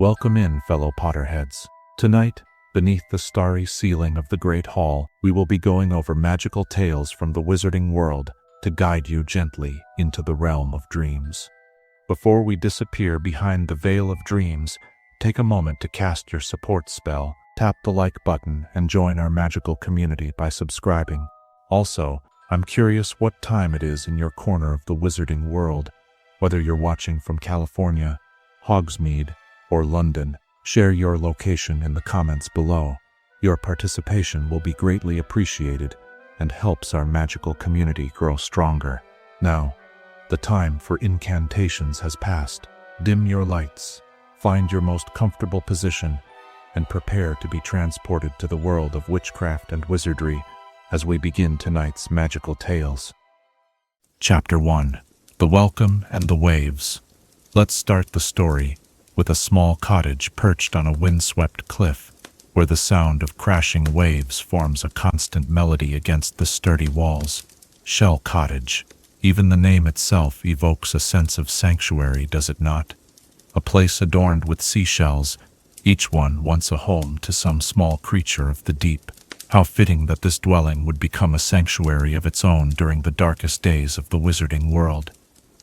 Welcome in, fellow Potterheads. Tonight, beneath the starry ceiling of the Great Hall, we will be going over magical tales from the wizarding world to guide you gently into the realm of dreams. Before we disappear behind the veil of dreams, take a moment to cast your support spell, tap the like button, and join our magical community by subscribing. Also, I'm curious what time it is in your corner of the wizarding world. Whether you're watching from California, Hogsmeade, or London, share your location in the comments below. Your participation will be greatly appreciated and helps our magical community grow stronger. Now, the time for incantations has passed. Dim your lights, find your most comfortable position, and prepare to be transported to the world of witchcraft and wizardry as we begin tonight's magical tales. Chapter 1. The Welcome and the Waves. Let's start the story with a small cottage perched on a windswept cliff, where the sound of crashing waves forms a constant melody against the sturdy walls. Shell Cottage. Even the name itself evokes a sense of sanctuary, does it not? A place adorned with seashells, each one once a home to some small creature of the deep. How fitting that this dwelling would become a sanctuary of its own during the darkest days of the wizarding world.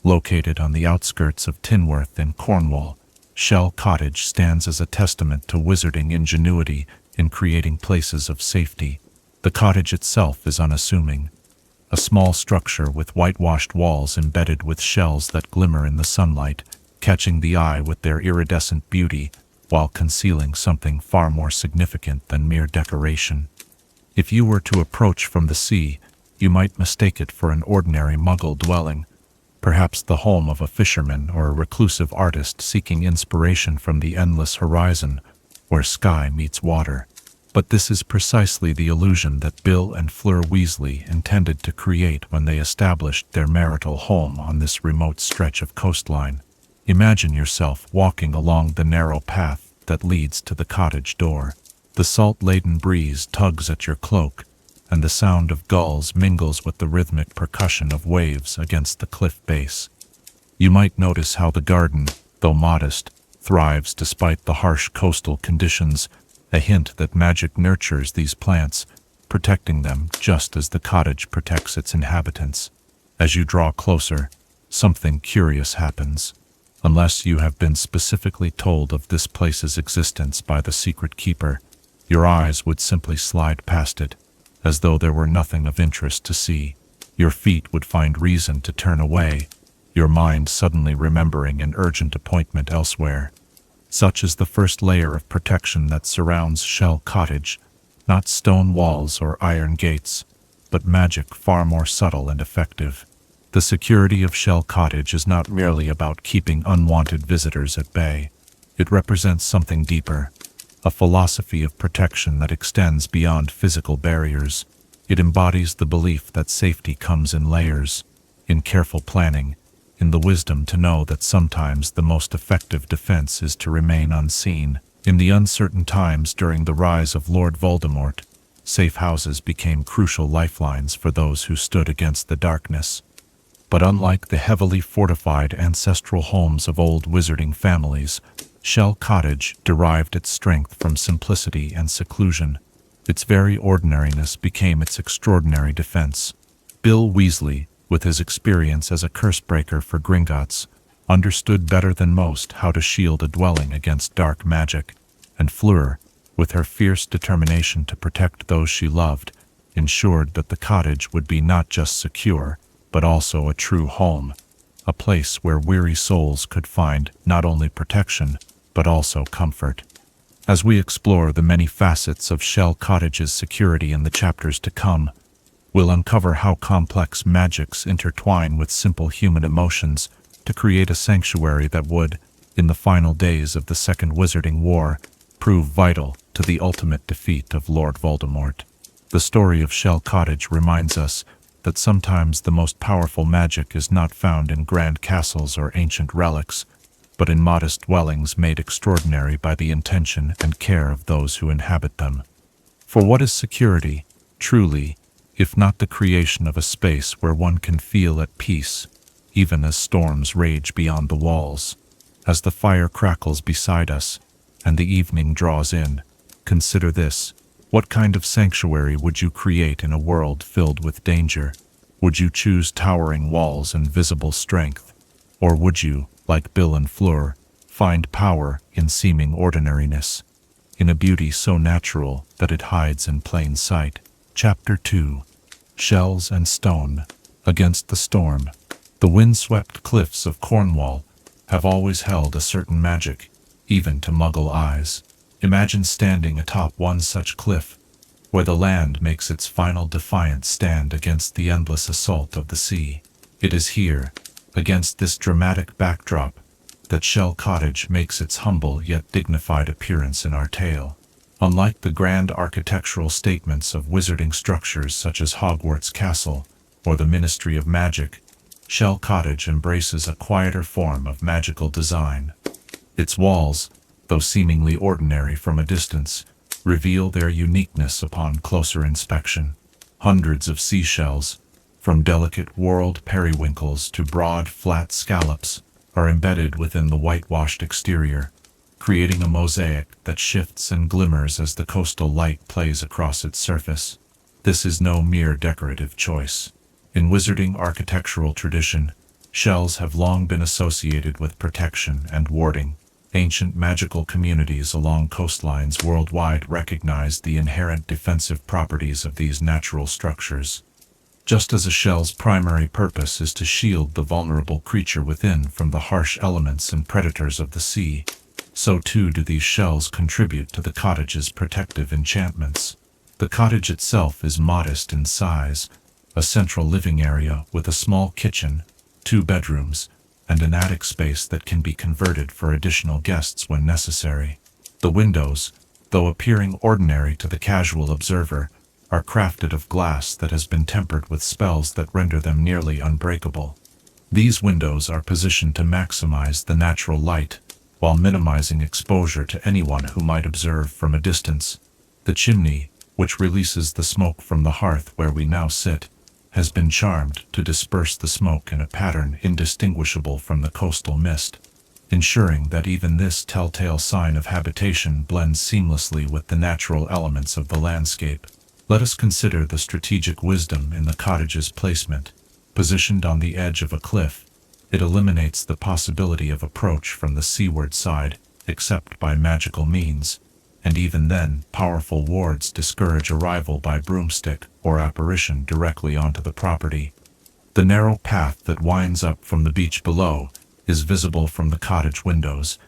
Located on the outskirts of Tinworth in Cornwall, Shell Cottage stands as a testament to wizarding ingenuity in creating places of safety. The cottage itself is unassuming, a small structure with whitewashed walls embedded with shells that glimmer in the sunlight, catching the eye with their iridescent beauty while concealing something far more significant than mere decoration. If you were to approach from the sea, you might mistake it for an ordinary Muggle dwelling, perhaps the home of a fisherman or a reclusive artist seeking inspiration from the endless horizon where sky meets water. But this is precisely the illusion that Bill and Fleur Weasley intended to create when they established their marital home on this remote stretch of coastline. Imagine yourself walking along the narrow path that leads to the cottage door. The salt-laden breeze tugs at your cloak, and the sound of gulls mingles with the rhythmic percussion of waves against the cliff base. You might notice how the garden, though modest, thrives despite the harsh coastal conditions, a hint that magic nurtures these plants, protecting them just as the cottage protects its inhabitants. As you draw closer, something curious happens. Unless you have been specifically told of this place's existence by the secret keeper, your eyes would simply slide past it, as though there were nothing of interest to see. Your feet would find reason to turn away, your mind suddenly remembering an urgent appointment elsewhere. Such is the first layer of protection that surrounds Shell Cottage, not stone walls or iron gates, but magic far more subtle and effective. The security of Shell Cottage is not merely about keeping unwanted visitors at bay. It represents something deeper, a philosophy of protection that extends beyond physical barriers. It embodies the belief that safety comes in layers, in careful planning, in the wisdom to know that sometimes the most effective defense is to remain unseen. In the uncertain times during the rise of Lord Voldemort, safe houses became crucial lifelines for those who stood against the darkness. But unlike the heavily fortified ancestral homes of old wizarding families, Shell Cottage derived its strength from simplicity and seclusion. Its very ordinariness became its extraordinary defense. Bill Weasley, with his experience as a curse-breaker for Gringotts, understood better than most how to shield a dwelling against dark magic, and Fleur, with her fierce determination to protect those she loved, ensured that the cottage would be not just secure, but also a true home, a place where weary souls could find not only protection, but also comfort. As we explore the many facets of Shell Cottage's security in the chapters to come, we'll uncover how complex magics intertwine with simple human emotions to create a sanctuary that would, in the final days of the Second Wizarding War, prove vital to the ultimate defeat of Lord Voldemort. The story of Shell Cottage reminds us that sometimes the most powerful magic is not found in grand castles or ancient relics, but in modest dwellings made extraordinary by the intention and care of those who inhabit them. For what is security, truly, if not the creation of a space where one can feel at peace, even as storms rage beyond the walls? As the fire crackles beside us, and the evening draws in. Consider this. What kind of sanctuary would you create in a world filled with danger? Would you choose towering walls and visible strength? Or would you, like Bill and Fleur, find power in seeming ordinariness, in a beauty so natural that it hides in plain sight? Chapter 2. Shells and Stone. Against the storm. The wind-swept cliffs of Cornwall have always held a certain magic, even to Muggle eyes. Imagine standing atop one such cliff, where the land makes its final defiant stand against the endless assault of the sea. It is here, against this dramatic backdrop, that Shell Cottage makes its humble yet dignified appearance in our tale. Unlike the grand architectural statements of wizarding structures such as Hogwarts Castle or the Ministry of Magic, Shell Cottage embraces a quieter form of magical design. Its walls, though seemingly ordinary from a distance, reveal their uniqueness upon closer inspection. Hundreds of seashells, from delicate whorled periwinkles to broad, flat scallops, are embedded within the whitewashed exterior, creating a mosaic that shifts and glimmers as the coastal light plays across its surface. This is no mere decorative choice. In wizarding architectural tradition, shells have long been associated with protection and warding. Ancient magical communities along coastlines worldwide recognized the inherent defensive properties of these natural structures. Just as a shell's primary purpose is to shield the vulnerable creature within from the harsh elements and predators of the sea, so too do these shells contribute to the cottage's protective enchantments. The cottage itself is modest in size, a central living area with a small kitchen, 2 bedrooms, and an attic space that can be converted for additional guests when necessary. The windows, though appearing ordinary to the casual observer, are crafted of glass that has been tempered with spells that render them nearly unbreakable. These windows are positioned to maximize the natural light, while minimizing exposure to anyone who might observe from a distance. The chimney, which releases the smoke from the hearth where we now sit, has been charmed to disperse the smoke in a pattern indistinguishable from the coastal mist, ensuring that even this telltale sign of habitation blends seamlessly with the natural elements of the landscape. Let us consider the strategic wisdom in the cottage's placement. Positioned on the edge of a cliff, it eliminates the possibility of approach from the seaward side, except by magical means, and even then, powerful wards discourage arrival by broomstick or apparition directly onto the property. The narrow path that winds up from the beach below is visible from the cottage windows,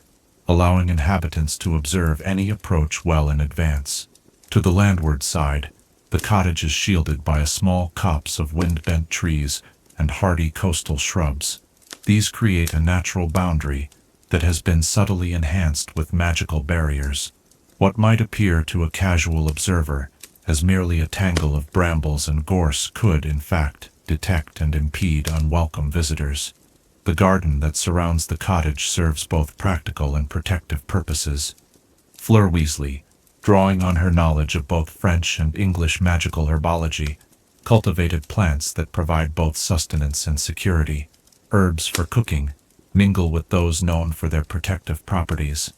allowing inhabitants to observe any approach well in advance. To the landward side, the cottage is shielded by a small copse of wind-bent trees and hardy coastal shrubs. These create a natural boundary that has been subtly enhanced with magical barriers. What might appear to a casual observer as merely a tangle of brambles and gorse could, in fact, detect and impede unwelcome visitors. The garden that surrounds the cottage serves both practical and protective purposes. Fleur Weasley, drawing on her knowledge of both French and English magical herbology, cultivated plants that provide both sustenance and security. Herbs for cooking mingle with those known for their protective properties.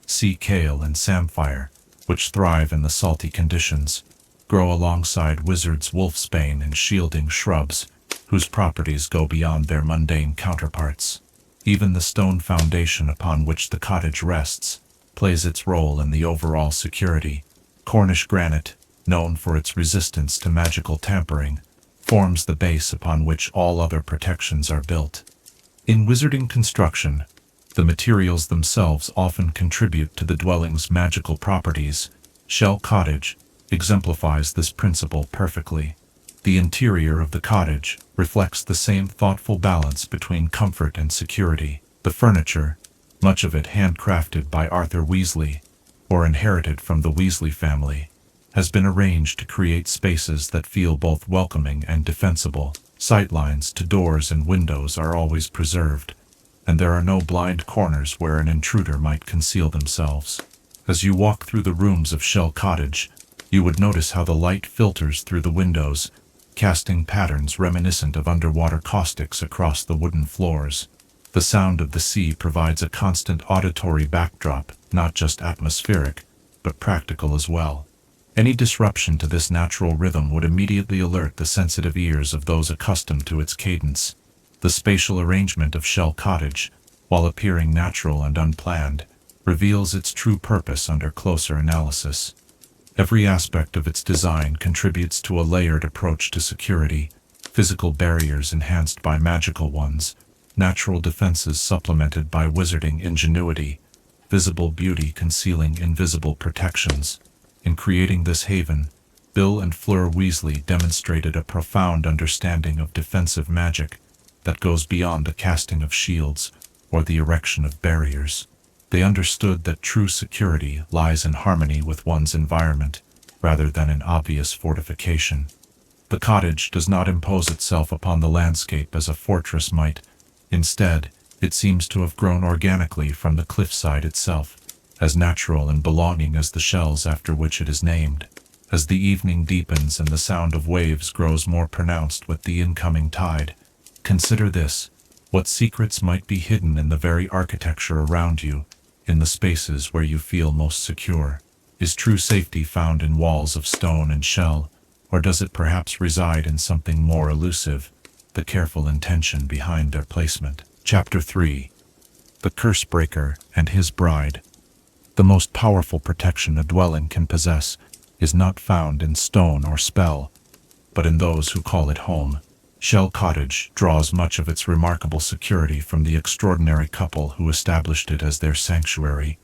Sea kale and samphire, which thrive in the salty conditions, grow alongside wizard's wolfsbane and shielding shrubs, whose properties go beyond their mundane counterparts. Even the stone foundation upon which the cottage rests plays its role in the overall security. Cornish granite, known for its resistance to magical tampering, forms the base upon which all other protections are built. In wizarding construction, the materials themselves often contribute to the dwelling's magical properties. Shell Cottage exemplifies this principle perfectly. The interior of the cottage reflects the same thoughtful balance between comfort and security. The furniture, much of it handcrafted by Arthur Weasley, or inherited from the Weasley family, has been arranged to create spaces that feel both welcoming and defensible. Sightlines to doors and windows are always preserved, and there are no blind corners where an intruder might conceal themselves. As you walk through the rooms of Shell Cottage, you would notice how the light filters through the windows, casting patterns reminiscent of underwater caustics across the wooden floors. The sound of the sea provides a constant auditory backdrop, not just atmospheric, but practical as well. Any disruption to this natural rhythm would immediately alert the sensitive ears of those accustomed to its cadence. The spatial arrangement of Shell Cottage, while appearing natural and unplanned, reveals its true purpose under closer analysis. Every aspect of its design contributes to a layered approach to security: physical barriers enhanced by magical ones, natural defenses supplemented by wizarding ingenuity, visible beauty concealing invisible protections. In creating this haven, Bill and Fleur Weasley demonstrated a profound understanding of defensive magic that goes beyond the casting of shields or the erection of barriers. They understood that true security lies in harmony with one's environment, rather than in obvious fortification. The cottage does not impose itself upon the landscape as a fortress might. Instead, it seems to have grown organically from the cliffside itself, as natural and belonging as the shells after which it is named. As the evening deepens and the sound of waves grows more pronounced with the incoming tide, consider this: what secrets might be hidden in the very architecture around you, in the spaces where you feel most secure. Is true safety found in walls of stone and shell, or does it perhaps reside in something more elusive, the careful intention behind their placement? Chapter 3. The Cursebreaker and His Bride. The most powerful protection a dwelling can possess is not found in stone or spell, but in those who call it home. Shell Cottage draws much of its remarkable security from the extraordinary couple who established it as their sanctuary.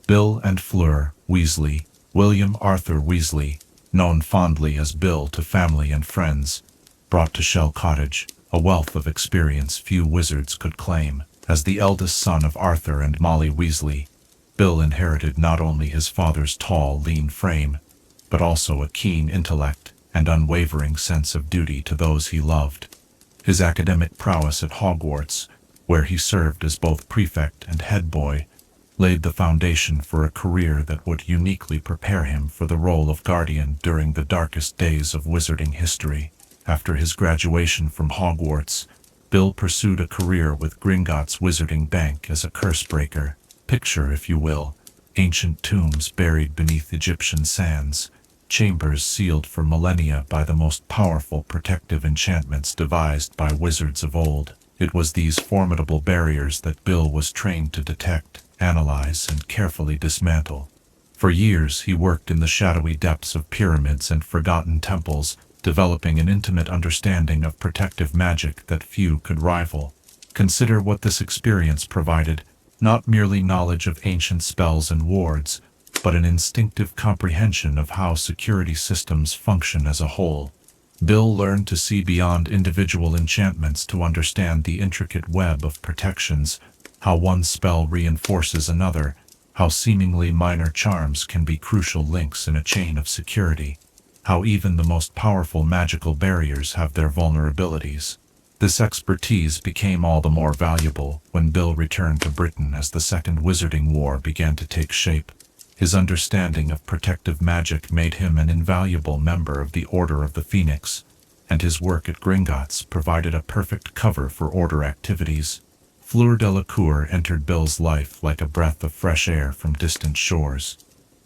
Bill and Fleur Weasley, William Arthur Weasley, known fondly as Bill to family and friends, brought to Shell Cottage a wealth of experience few wizards could claim. As the eldest son of Arthur and Molly Weasley, Bill inherited not only his father's tall, lean frame, but also a keen intellect and unwavering sense of duty to those he loved. His academic prowess at Hogwarts, where he served as both prefect and head boy, laid the foundation for a career that would uniquely prepare him for the role of guardian during the darkest days of wizarding history. After his graduation from Hogwarts, Bill pursued a career with Gringotts Wizarding Bank as a cursebreaker. Picture, if you will, ancient tombs buried beneath Egyptian sands, chambers sealed for millennia by the most powerful protective enchantments devised by wizards of old. It was these formidable barriers that Bill was trained to detect, analyze, and carefully dismantle. For years he worked in the shadowy depths of pyramids and forgotten temples, developing an intimate understanding of protective magic that few could rival. Consider what this experience provided: not merely knowledge of ancient spells and wards, but an instinctive comprehension of how security systems function as a whole. Bill learned to see beyond individual enchantments to understand the intricate web of protections, how one spell reinforces another, how seemingly minor charms can be crucial links in a chain of security, how even the most powerful magical barriers have their vulnerabilities. This expertise became all the more valuable when Bill returned to Britain as the Second Wizarding War began to take shape. His understanding of protective magic made him an invaluable member of the Order of the Phoenix, and his work at Gringotts provided a perfect cover for Order activities. Fleur Delacour entered Bill's life like a breath of fresh air from distant shores.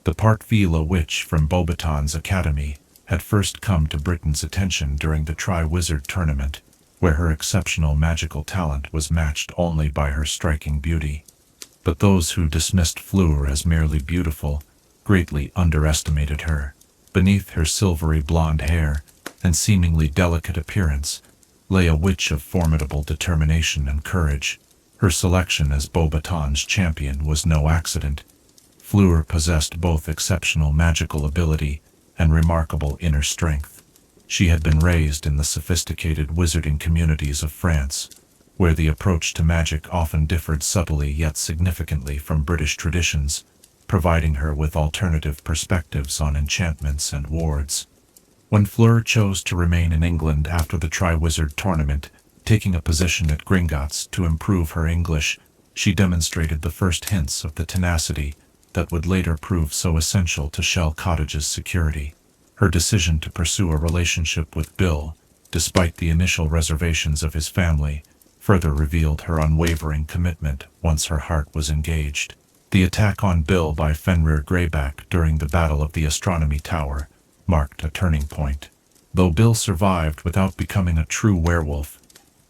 The Partvila witch from Beauxbatons Academy had first come to Britain's attention during the Tri-Wizard tournament, where her exceptional magical talent was matched only by her striking beauty. But those who dismissed Fleur as merely beautiful greatly underestimated her. Beneath her silvery blonde hair and seemingly delicate appearance lay a witch of formidable determination and courage. Her selection as Beauxbatons champion was no accident. Fleur possessed both exceptional magical ability and remarkable inner strength. She had been raised in the sophisticated wizarding communities of France, where the approach to magic often differed subtly yet significantly from British traditions, providing her with alternative perspectives on enchantments and wards. When Fleur chose to remain in England after the Tri-Wizard tournament, taking a position at Gringotts to improve her English, she demonstrated the first hints of the tenacity that would later prove so essential to Shell Cottage's security. Her decision to pursue a relationship with Bill, despite the initial reservations of his family, further revealed her unwavering commitment once her heart was engaged. The attack on Bill by Fenrir Greyback during the Battle of the Astronomy Tower marked a turning point. Though Bill survived without becoming a true werewolf,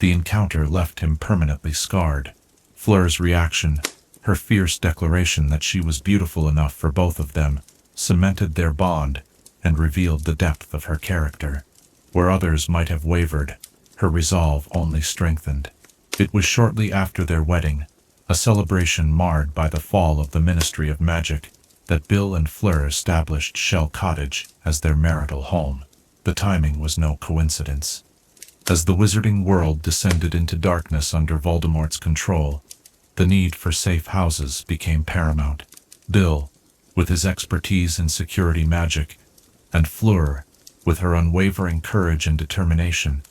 the encounter left him permanently scarred. Fleur's reaction, her fierce declaration that she was beautiful enough for both of them, cemented their bond and revealed the depth of her character. Where others might have wavered, her resolve only strengthened. It was shortly after their wedding, a celebration marred by the fall of the Ministry of Magic, that Bill and Fleur established Shell Cottage as their marital home. The timing was no coincidence. As the wizarding world descended into darkness under Voldemort's control, the need for safe houses became paramount. Bill, with his expertise in security magic, and Fleur, with her unwavering courage and determination,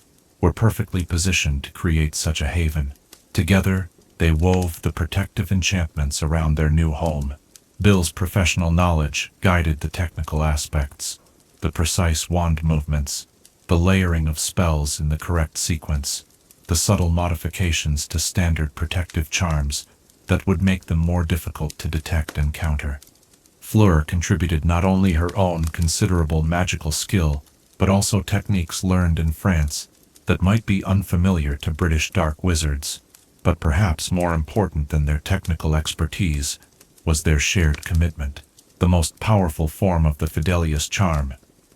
were perfectly positioned to create such a haven. Together, they wove the protective enchantments around their new home. Bill's professional knowledge guided the technical aspects, the precise wand movements, the layering of spells in the correct sequence, the subtle modifications to standard protective charms that would make them more difficult to detect and counter. Fleur contributed not only her own considerable magical skill, but also techniques learned in France that might be unfamiliar to British dark wizards. But perhaps more important than their technical expertise was their shared commitment. The most powerful form of the Fidelius charm,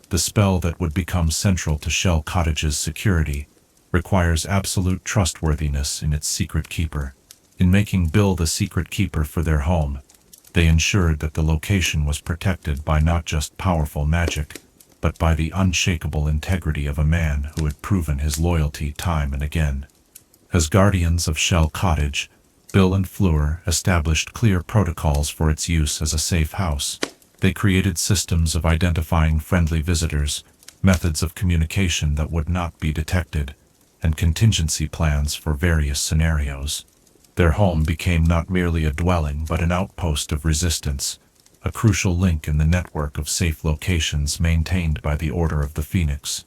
the spell that would become central to Shell Cottage's security, requires absolute trustworthiness in its secret keeper. In making Bill the secret keeper for their home, they ensured that the location was protected by not just powerful magic, but by the unshakable integrity of a man who had proven his loyalty time and again. As guardians of Shell Cottage, Bill and Fleur established clear protocols for its use as a safe house. They created systems of identifying friendly visitors, methods of communication that would not be detected, and contingency plans for various scenarios. Their home became not merely a dwelling but an outpost of resistance, a crucial link in the network of safe locations maintained by the Order of the Phoenix.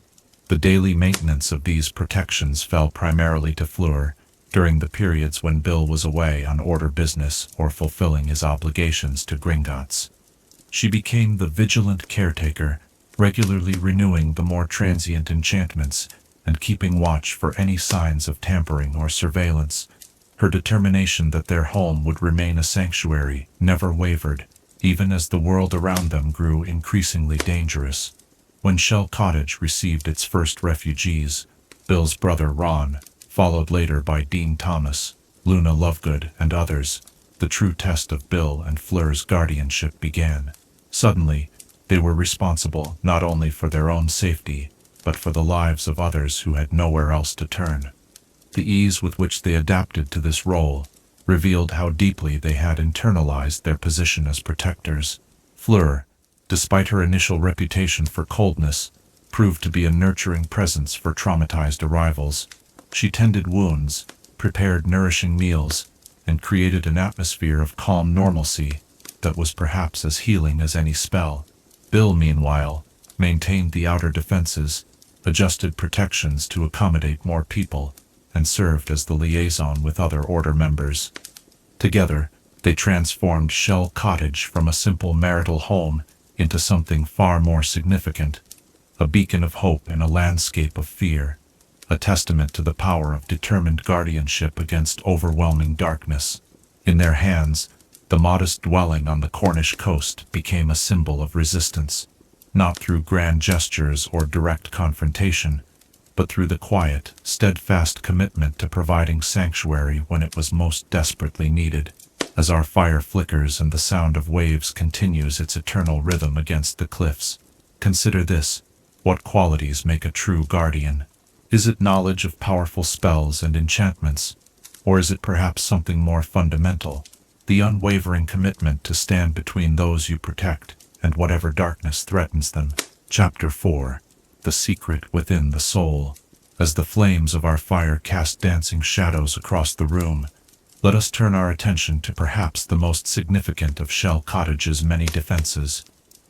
The daily maintenance of these protections fell primarily to Fleur during the periods when Bill was away on order business or fulfilling his obligations to Gringotts. She became the vigilant caretaker, regularly renewing the more transient enchantments and keeping watch for any signs of tampering or surveillance. Her determination that their home would remain a sanctuary never wavered, even as the world around them grew increasingly dangerous. When Shell Cottage received its first refugees, Bill's brother Ron, followed later by Dean Thomas, Luna Lovegood, and others, the true test of Bill and Fleur's guardianship began. Suddenly, they were responsible not only for their own safety, but for the lives of others who had nowhere else to turn. The ease with which they adapted to this role revealed how deeply they had internalized their position as protectors. Fleur, despite her initial reputation for coldness, proved to be a nurturing presence for traumatized arrivals. She tended wounds, prepared nourishing meals, and created an atmosphere of calm normalcy that was perhaps as healing as any spell. Bill, meanwhile, maintained the outer defenses, adjusted protections to accommodate more people, and served as the liaison with other Order members. Together, they transformed Shell Cottage from a simple marital home into something far more significant, a beacon of hope in a landscape of fear, a testament to the power of determined guardianship against overwhelming darkness. In their hands, the modest dwelling on the Cornish coast became a symbol of resistance, not through grand gestures or direct confrontation, but through the quiet, steadfast commitment to providing sanctuary when it was most desperately needed. As our fire flickers and the sound of waves continues its eternal rhythm against the cliffs, consider this: what qualities make a true guardian? Is it knowledge of powerful spells and enchantments, or is it perhaps something more fundamental, the unwavering commitment to stand between those you protect and whatever darkness threatens them? Chapter 4. The Secret Within the Soul. As the flames of our fire cast dancing shadows across the room, let us turn our attention to perhaps the most significant of Shell Cottage's many defenses,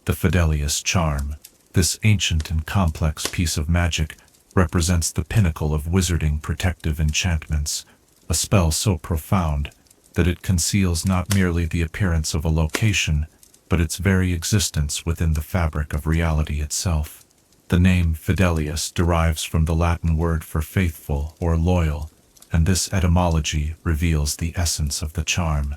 the Fidelius charm. This ancient and complex piece of magic represents the pinnacle of wizarding protective enchantments, a spell so profound that it conceals not merely the appearance of a location, but its very existence within the fabric of reality itself. The name Fidelius derives from the Latin word for faithful or loyal, and this etymology reveals the essence of the charm.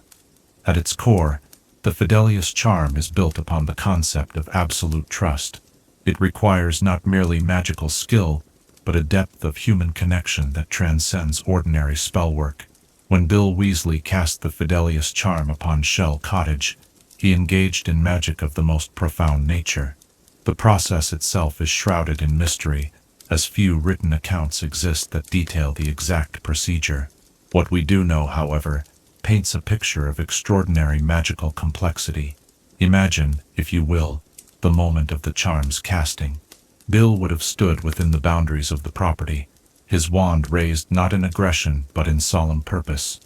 At its core, the Fidelius charm is built upon the concept of absolute trust. It requires not merely magical skill, but a depth of human connection that transcends ordinary spellwork. When Bill Weasley cast the Fidelius charm upon Shell Cottage, he engaged in magic of the most profound nature. The process itself is shrouded in mystery, as few written accounts exist that detail the exact procedure. What we do know, however, paints a picture of extraordinary magical complexity. Imagine, if you will, the moment of the charm's casting. Bill would have stood within the boundaries of the property, his wand raised not in aggression but in solemn purpose.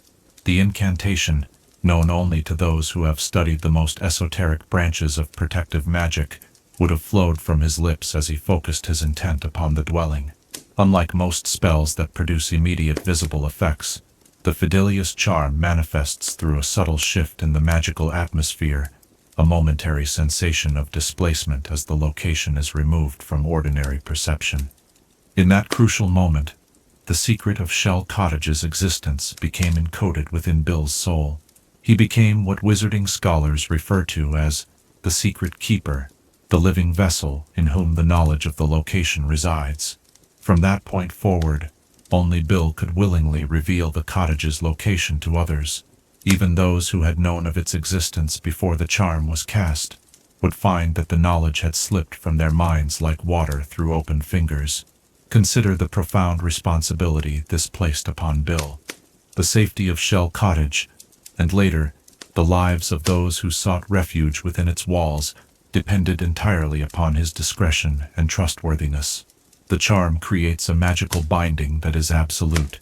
The incantation, known only to those who have studied the most esoteric branches of protective magic, would have flowed from his lips as he focused his intent upon the dwelling. Unlike most spells that produce immediate visible effects, the Fidelius charm manifests through a subtle shift in the magical atmosphere, a momentary sensation of displacement as the location is removed from ordinary perception. In that crucial moment, the secret of Shell Cottage's existence became encoded within Bill's soul. He became what wizarding scholars refer to as the secret keeper, the living vessel in whom the knowledge of the location resides. From that point forward, only Bill could willingly reveal the cottage's location to others. Even those who had known of its existence before the charm was cast would find that the knowledge had slipped from their minds like water through open fingers. Consider the profound responsibility this placed upon Bill. The safety of Shell Cottage, and later, the lives of those who sought refuge within its walls, depended entirely upon his discretion and trustworthiness. The charm creates a magical binding that is absolute.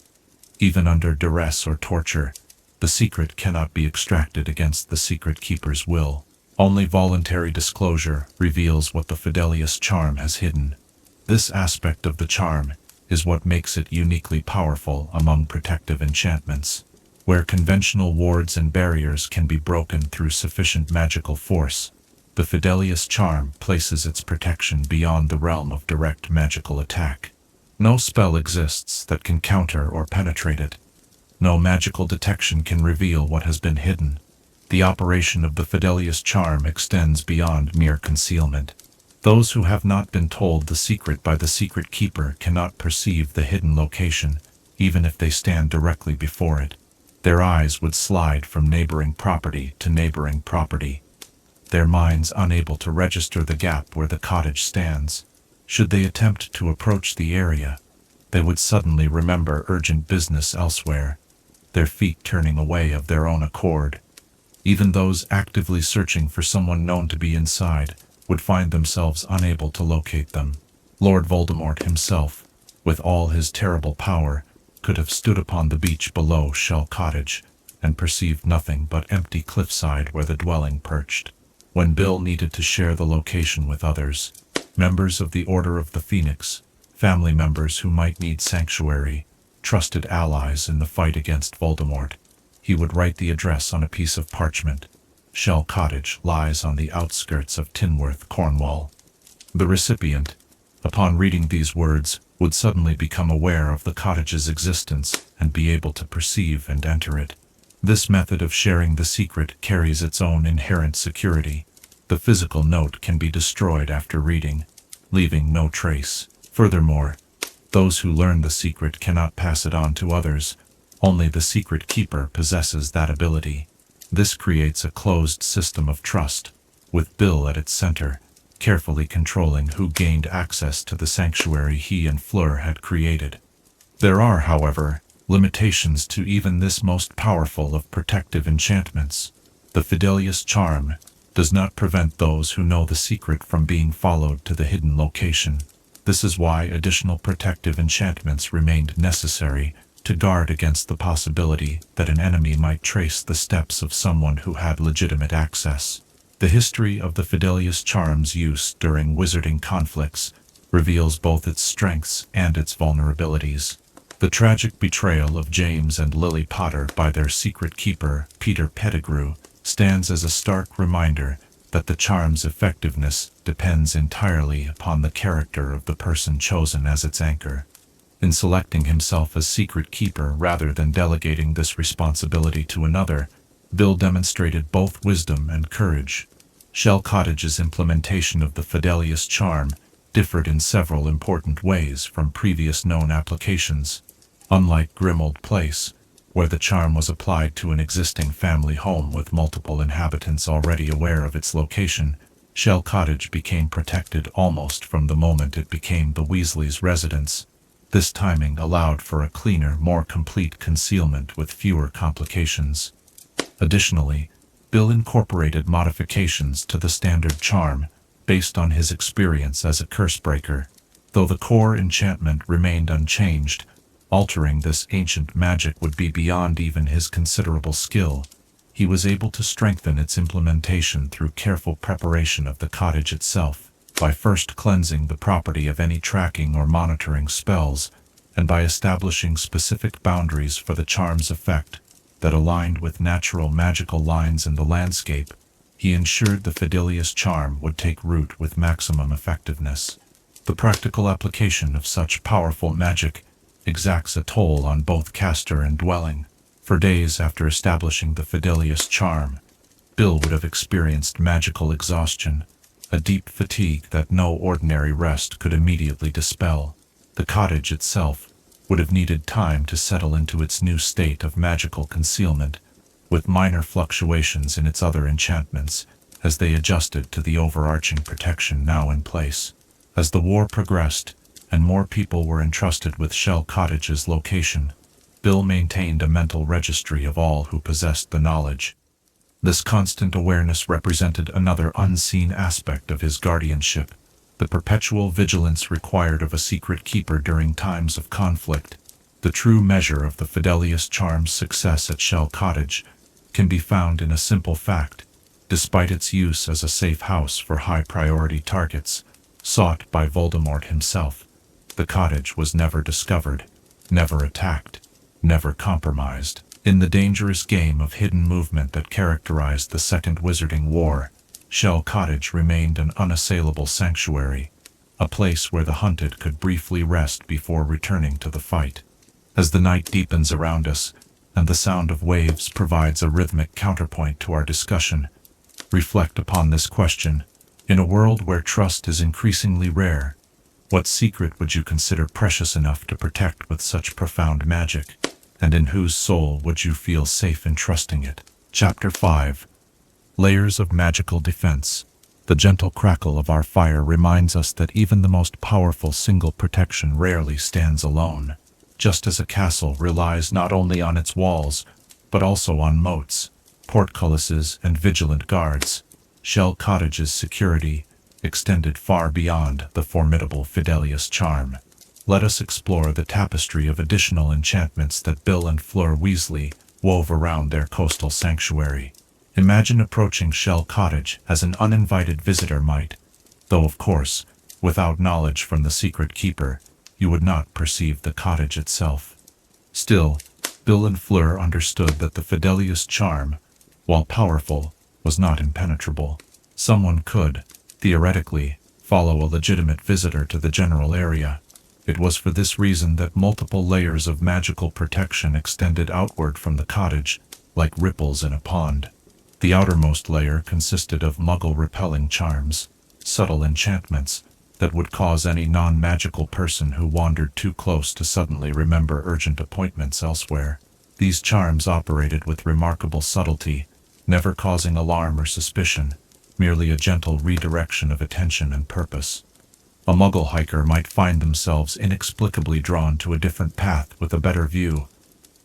Even under duress or torture, the secret cannot be extracted against the secret keeper's will. Only voluntary disclosure reveals what the Fidelius charm has hidden. This aspect of the charm is what makes it uniquely powerful among protective enchantments. Where conventional wards and barriers can be broken through sufficient magical force, the Fidelius charm places its protection beyond the realm of direct magical attack. No spell exists that can counter or penetrate it. No magical detection can reveal what has been hidden. The operation of the Fidelius charm extends beyond mere concealment. Those who have not been told the secret by the secret keeper cannot perceive the hidden location, even if they stand directly before it. Their eyes would slide from neighboring property to neighboring property, their minds unable to register the gap where the cottage stands. Should they attempt to approach the area, they would suddenly remember urgent business elsewhere, their feet turning away of their own accord. Even those actively searching for someone known to be inside would find themselves unable to locate them. Lord Voldemort himself, with all his terrible power, could have stood upon the beach below Shell Cottage and perceived nothing but empty cliffside where the dwelling perched. When Bill needed to share the location with others, members of the Order of the Phoenix, family members who might need sanctuary, trusted allies in the fight against Voldemort, he would write the address on a piece of parchment. Shell Cottage lies on the outskirts of Tinworth, Cornwall. The recipient, upon reading these words, would suddenly become aware of the cottage's existence and be able to perceive and enter it. This method of sharing the secret carries its own inherent security. The physical note can be destroyed after reading, leaving no trace. Furthermore, those who learn the secret cannot pass it on to others. Only the secret keeper possesses that ability. This creates a closed system of trust, with Bill at its center, carefully controlling who gained access to the sanctuary he and Fleur had created. There are, however, limitations to even this most powerful of protective enchantments. The Fidelius charm does not prevent those who know the secret from being followed to the hidden location. This is why additional protective enchantments remained necessary to guard against the possibility that an enemy might trace the steps of someone who had legitimate access. The history of the Fidelius charm's use during wizarding conflicts reveals both its strengths and its vulnerabilities. The tragic betrayal of James and Lily Potter by their secret keeper, Peter Pettigrew, stands as a stark reminder that the charm's effectiveness depends entirely upon the character of the person chosen as its anchor. In selecting himself as secret keeper rather than delegating this responsibility to another, Bill demonstrated both wisdom and courage. Shell Cottage's implementation of the Fidelius charm differed in several important ways from previous known applications. Unlike Grimold Place, where the charm was applied to an existing family home with multiple inhabitants already aware of its location, Shell Cottage became protected almost from the moment it became the Weasleys' residence. This timing allowed for a cleaner, more complete concealment with fewer complications. Additionally, Bill incorporated modifications to the standard charm based on his experience as a cursebreaker. Though the core enchantment remained unchanged, altering this ancient magic would be beyond even his considerable skill. He was able to strengthen its implementation through careful preparation of the cottage itself, by first cleansing the property of any tracking or monitoring spells, and by establishing specific boundaries for the charm's effect that aligned with natural magical lines in the landscape. He ensured the Fidelius charm would take root with maximum effectiveness. The practical application of such powerful magic exacts a toll on both caster and dwelling. For days after establishing the Fidelius charm, Bill would have experienced magical exhaustion, a deep fatigue that no ordinary rest could immediately dispel. The cottage itself would have needed time to settle into its new state of magical concealment, with minor fluctuations in its other enchantments as they adjusted to the overarching protection now in place. As the war progressed, and more people were entrusted with Shell Cottage's location, Bill maintained a mental registry of all who possessed the knowledge. This constant awareness represented another unseen aspect of his guardianship, the perpetual vigilance required of a secret keeper during times of conflict. The true measure of the Fidelius charm's success at Shell Cottage can be found in a simple fact. Despite its use as a safe house for high-priority targets, sought by Voldemort himself, the cottage was never discovered, never attacked, never compromised. In the dangerous game of hidden movement that characterized the Second Wizarding War, Shell Cottage remained an unassailable sanctuary, a place where the hunted could briefly rest before returning to the fight. As the night deepens around us, and the sound of waves provides a rhythmic counterpoint to our discussion, reflect upon this question. In a world where trust is increasingly rare, what secret would you consider precious enough to protect with such profound magic, and in whose soul would you feel safe entrusting it? Chapter 5. Layers of Magical Defense. The gentle crackle of our fire reminds us that even the most powerful single protection rarely stands alone. Just as a castle relies not only on its walls, but also on moats, portcullises, and vigilant guards, Shell Cottage's security extended far beyond the formidable Fidelius charm. Let us explore the tapestry of additional enchantments that Bill and Fleur Weasley wove around their coastal sanctuary. Imagine approaching Shell Cottage as an uninvited visitor might, though of course, without knowledge from the secret keeper, you would not perceive the cottage itself. Still, Bill and Fleur understood that the Fidelius charm, while powerful, was not impenetrable. Someone could, theoretically, follow a legitimate visitor to the general area. It was for this reason that multiple layers of magical protection extended outward from the cottage, like ripples in a pond. The outermost layer consisted of Muggle-repelling charms, subtle enchantments that would cause any non-magical person who wandered too close to suddenly remember urgent appointments elsewhere. These charms operated with remarkable subtlety, never causing alarm or suspicion, merely a gentle redirection of attention and purpose. A Muggle hiker might find themselves inexplicably drawn to a different path with a better view,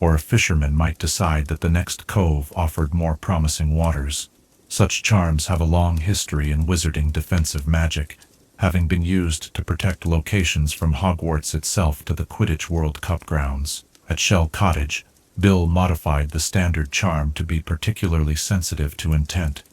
or a fisherman might decide that the next cove offered more promising waters. Such charms have a long history in wizarding defensive magic, having been used to protect locations from Hogwarts itself to the Quidditch World Cup grounds. At Shell Cottage, Bill modified the standard charm to be particularly sensitive to intent,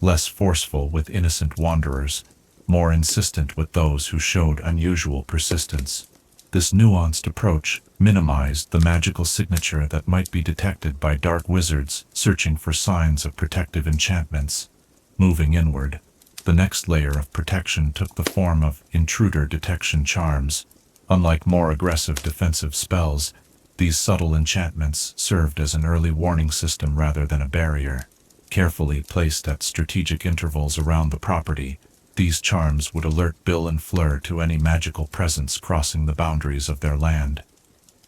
less forceful with innocent wanderers, more insistent with those who showed unusual persistence. This nuanced approach minimized the magical signature that might be detected by dark wizards searching for signs of protective enchantments. Moving inward, the next layer of protection took the form of intruder detection charms. Unlike more aggressive defensive spells, these subtle enchantments served as an early warning system rather than a barrier. Carefully placed at strategic intervals around the property, these charms would alert Bill and Fleur to any magical presence crossing the boundaries of their land.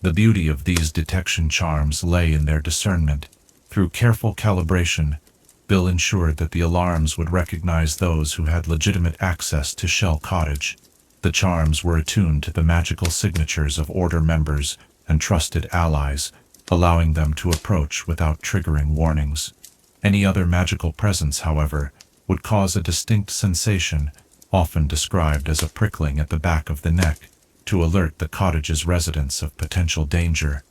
The beauty of these detection charms lay in their discernment. Through careful calibration, Bill ensured that the alarms would recognize those who had legitimate access to Shell Cottage. The charms were attuned to the magical signatures of Order members and trusted allies, allowing them to approach without triggering warnings. Any other magical presence, however, would cause a distinct sensation, often described as a prickling at the back of the neck, to alert the cottage's residents of potential danger.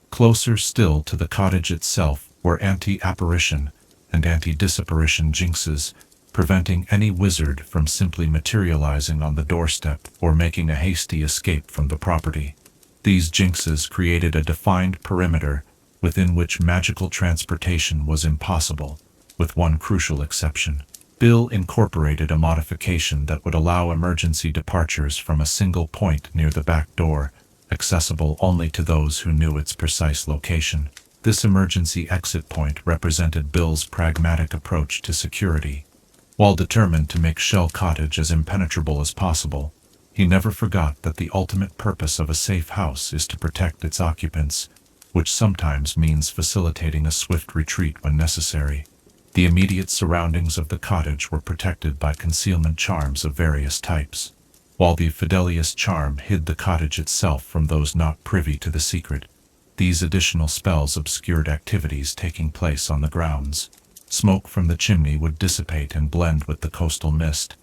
Closer still to the cottage itself were anti-apparition and anti-disapparition jinxes, preventing any wizard from simply materializing on the doorstep or making a hasty escape from the property. These jinxes created a defined perimeter within which magical transportation was impossible, with one crucial exception. Bill incorporated a modification that would allow emergency departures from a single point near the back door, accessible only to those who knew its precise location. This emergency exit point represented Bill's pragmatic approach to security. While determined to make Shell Cottage as impenetrable as possible, he never forgot that the ultimate purpose of a safe house is to protect its occupants, which sometimes means facilitating a swift retreat when necessary. The immediate surroundings of the cottage were protected by concealment charms of various types, while the Fidelius charm hid the cottage itself from those not privy to the secret. These additional spells obscured activities taking place on the grounds. Smoke from the chimney would dissipate and blend with the coastal mist.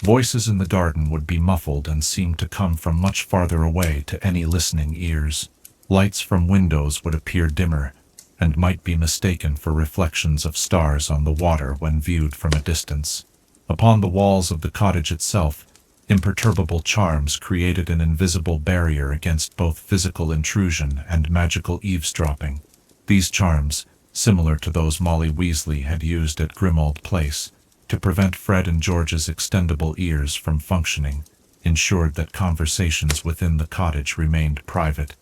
Voices in the garden would be muffled and seem to come from much farther away to any listening ears. Lights from windows would appear dimmer, and might be mistaken for reflections of stars on the water when viewed from a distance. Upon the walls of the cottage itself, imperturbable charms created an invisible barrier against both physical intrusion and magical eavesdropping. These charms, similar to those Molly Weasley had used at Grimmauld Place, to prevent Fred and George's extendable ears from functioning, ensured that conversations within the cottage remained private.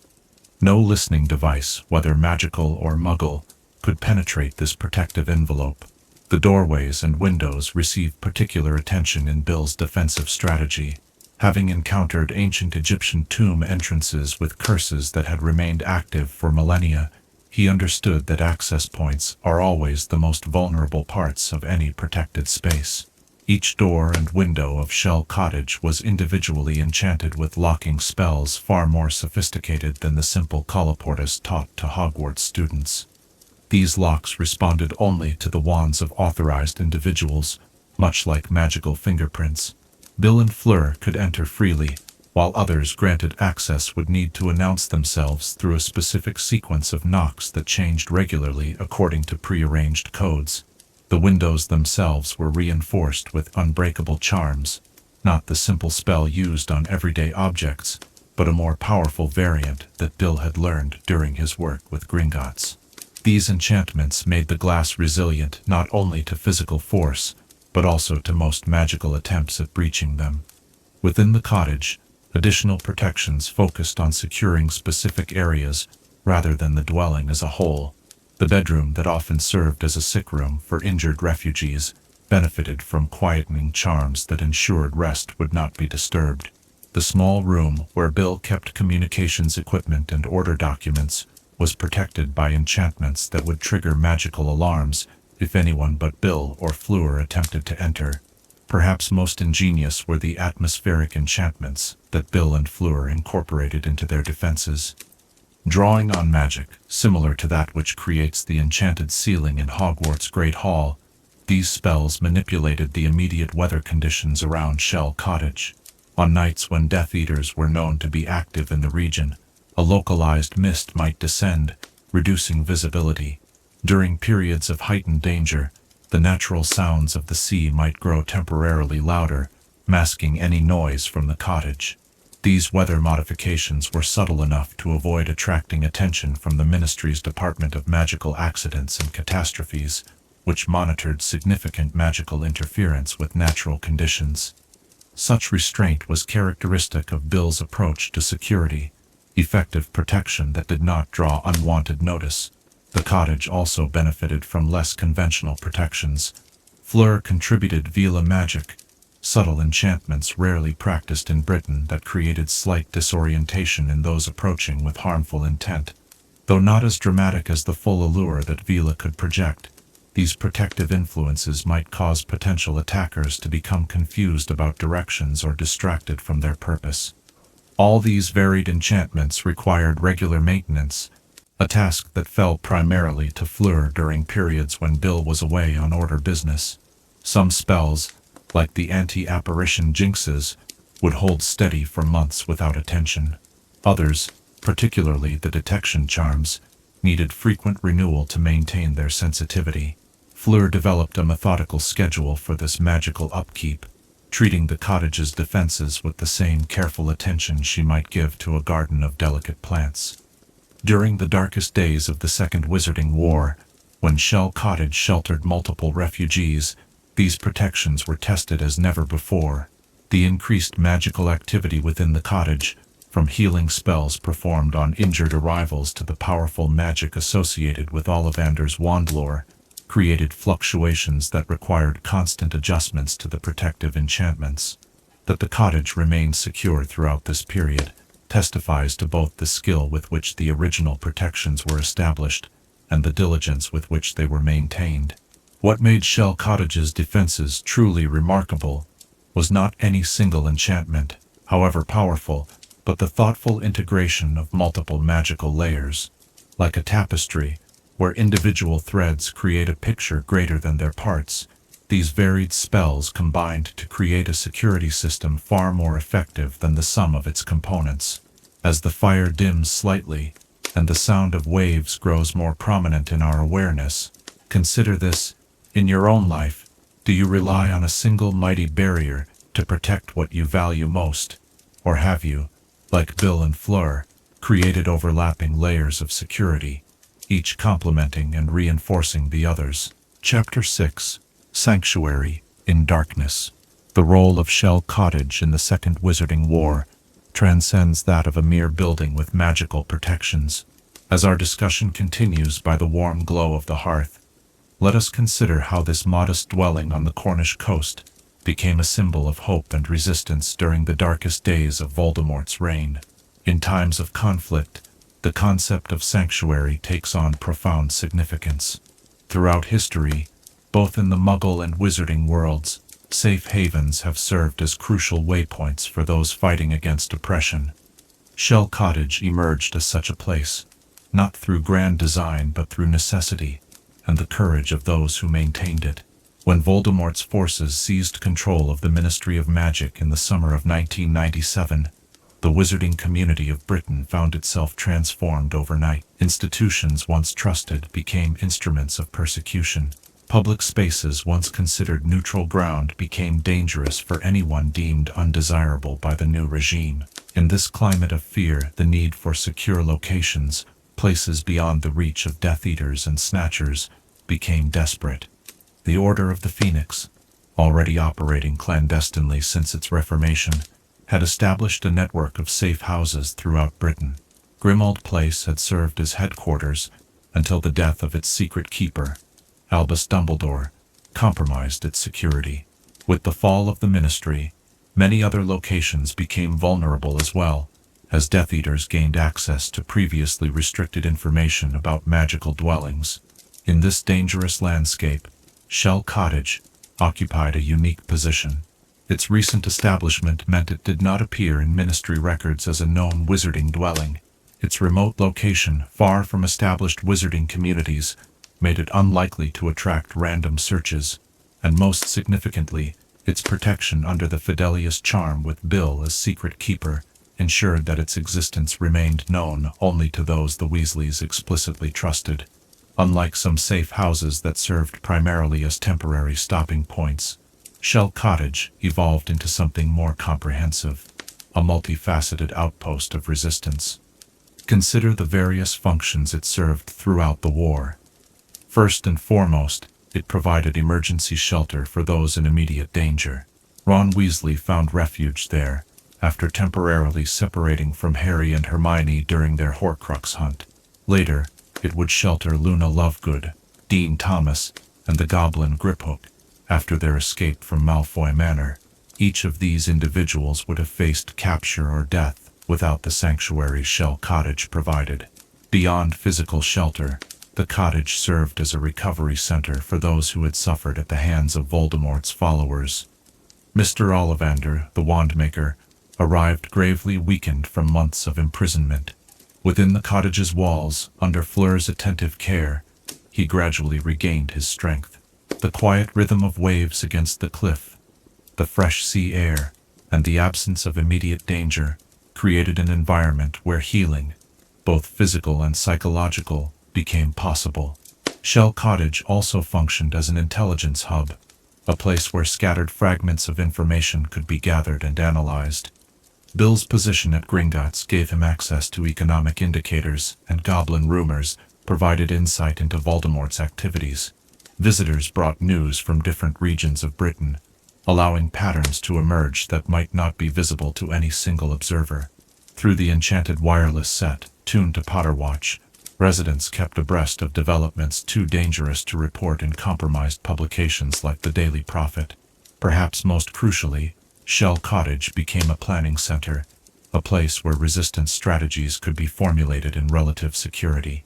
No listening device, whether magical or muggle, could penetrate this protective envelope. The doorways and windows received particular attention in Bill's defensive strategy. Having encountered ancient Egyptian tomb entrances with curses that had remained active for millennia, he understood that access points are always the most vulnerable parts of any protected space. Each door and window of Shell Cottage was individually enchanted with locking spells far more sophisticated than the simple colloportus taught to Hogwarts students. These locks responded only to the wands of authorized individuals, much like magical fingerprints. Bill and Fleur could enter freely, while others granted access would need to announce themselves through a specific sequence of knocks that changed regularly according to prearranged codes. The windows themselves were reinforced with unbreakable charms, not the simple spell used on everyday objects, but a more powerful variant that Bill had learned during his work with Gringotts. These enchantments made the glass resilient not only to physical force, but also to most magical attempts at breaching them. Within the cottage, additional protections focused on securing specific areas rather than the dwelling as a whole. The bedroom that often served as a sick room for injured refugees benefited from quietening charms that ensured rest would not be disturbed. The small room where Bill kept communications equipment and order documents was protected by enchantments that would trigger magical alarms if anyone but Bill or Fleur attempted to enter. Perhaps most ingenious were the atmospheric enchantments that Bill and Fleur incorporated into their defenses. Drawing on magic, similar to that which creates the enchanted ceiling in Hogwarts' Great Hall, these spells manipulated the immediate weather conditions around Shell Cottage. On nights when Death Eaters were known to be active in the region, a localized mist might descend, reducing visibility. During periods of heightened danger, the natural sounds of the sea might grow temporarily louder, masking any noise from the cottage. These weather modifications were subtle enough to avoid attracting attention from the Ministry's Department of Magical Accidents and Catastrophes, which monitored significant magical interference with natural conditions. Such restraint was characteristic of Bill's approach to security, effective protection that did not draw unwanted notice. The cottage also benefited from less conventional protections. Fleur contributed Vila magic, subtle enchantments rarely practiced in Britain that created slight disorientation in those approaching with harmful intent. Though not as dramatic as the full allure that Vila could project, these protective influences might cause potential attackers to become confused about directions or distracted from their purpose. All these varied enchantments required regular maintenance, a task that fell primarily to Fleur during periods when Bill was away on order business. Some spells, like the anti-apparition jinxes, would hold steady for months without attention. Others, particularly the detection charms, needed frequent renewal to maintain their sensitivity. Fleur developed a methodical schedule for this magical upkeep, treating the cottage's defenses with the same careful attention she might give to a garden of delicate plants. During the darkest days of the Second Wizarding War, when Shell Cottage sheltered multiple refugees, these protections were tested as never before. The increased magical activity within the cottage, from healing spells performed on injured arrivals to the powerful magic associated with Ollivander's wand lore, created fluctuations that required constant adjustments to the protective enchantments. That the cottage remained secure throughout this period testifies to both the skill with which the original protections were established and the diligence with which they were maintained. What made Shell Cottage's defenses truly remarkable was not any single enchantment, however powerful, but the thoughtful integration of multiple magical layers. Like a tapestry, where individual threads create a picture greater than their parts, these varied spells combined to create a security system far more effective than the sum of its components. As the fire dims slightly, and the sound of waves grows more prominent in our awareness, consider this. In your own life, do you rely on a single mighty barrier to protect what you value most? Or have you, like Bill and Fleur, created overlapping layers of security, each complementing and reinforcing the others? Chapter 6. Sanctuary in Darkness. The role of Shell Cottage in the Second Wizarding War transcends that of a mere building with magical protections. As our discussion continues by the warm glow of the hearth, let us consider how this modest dwelling on the Cornish coast became a symbol of hope and resistance during the darkest days of Voldemort's reign. In times of conflict, the concept of sanctuary takes on profound significance. Throughout history, both in the Muggle and Wizarding worlds, safe havens have served as crucial waypoints for those fighting against oppression. Shell Cottage emerged as such a place, not through grand design but through necessity and the courage of those who maintained it. When Voldemort's forces seized control of the Ministry of Magic in the summer of 1997, the wizarding community of Britain found itself transformed overnight. Institutions once trusted became instruments of persecution. Public spaces once considered neutral ground became dangerous for anyone deemed undesirable by the new regime. In this climate of fear, the need for secure locations, places beyond the reach of Death Eaters and Snatchers, became desperate. The Order of the Phoenix, already operating clandestinely since its reformation, had established a network of safe houses throughout Britain. Grimmauld Place had served as headquarters until the death of its secret keeper, Albus Dumbledore, compromised its security. With the fall of the Ministry, many other locations became vulnerable as well, as Death Eaters gained access to previously restricted information about magical dwellings. In this dangerous landscape, Shell Cottage occupied a unique position. Its recent establishment meant it did not appear in Ministry records as a known wizarding dwelling. Its remote location, far from established wizarding communities, made it unlikely to attract random searches, and most significantly, its protection under the Fidelius charm with Bill as secret keeper ensured that its existence remained known only to those the Weasleys explicitly trusted. Unlike some safe houses that served primarily as temporary stopping points, Shell Cottage evolved into something more comprehensive. a multifaceted outpost of resistance. Consider the various functions it served throughout the war. First and foremost, it provided emergency shelter for those in immediate danger. Ron Weasley found refuge there, after temporarily separating from Harry and Hermione during their Horcrux hunt. Later, it would shelter Luna Lovegood, Dean Thomas, and the Goblin Griphook, after their escape from Malfoy Manor. Each of these individuals would have faced capture or death without the sanctuary Shell Cottage provided. Beyond physical shelter, the cottage served as a recovery center for those who had suffered at the hands of Voldemort's followers. Mr. Ollivander, the Wandmaker, arrived gravely weakened from months of imprisonment. Within the cottage's walls, under Fleur's attentive care, he gradually regained his strength. The quiet rhythm of waves against the cliff, the fresh sea air, and the absence of immediate danger created an environment where healing, both physical and psychological, became possible. Shell Cottage also functioned as an intelligence hub, a place where scattered fragments of information could be gathered and analyzed. Bill's position at Gringotts gave him access to economic indicators, and goblin rumors provided insight into Voldemort's activities. Visitors brought news from different regions of Britain, allowing patterns to emerge that might not be visible to any single observer. Through the enchanted wireless set, tuned to Potterwatch, residents kept abreast of developments too dangerous to report in compromised publications like the Daily Prophet. Perhaps most crucially, Shell Cottage became a planning center, a place where resistance strategies could be formulated in relative security.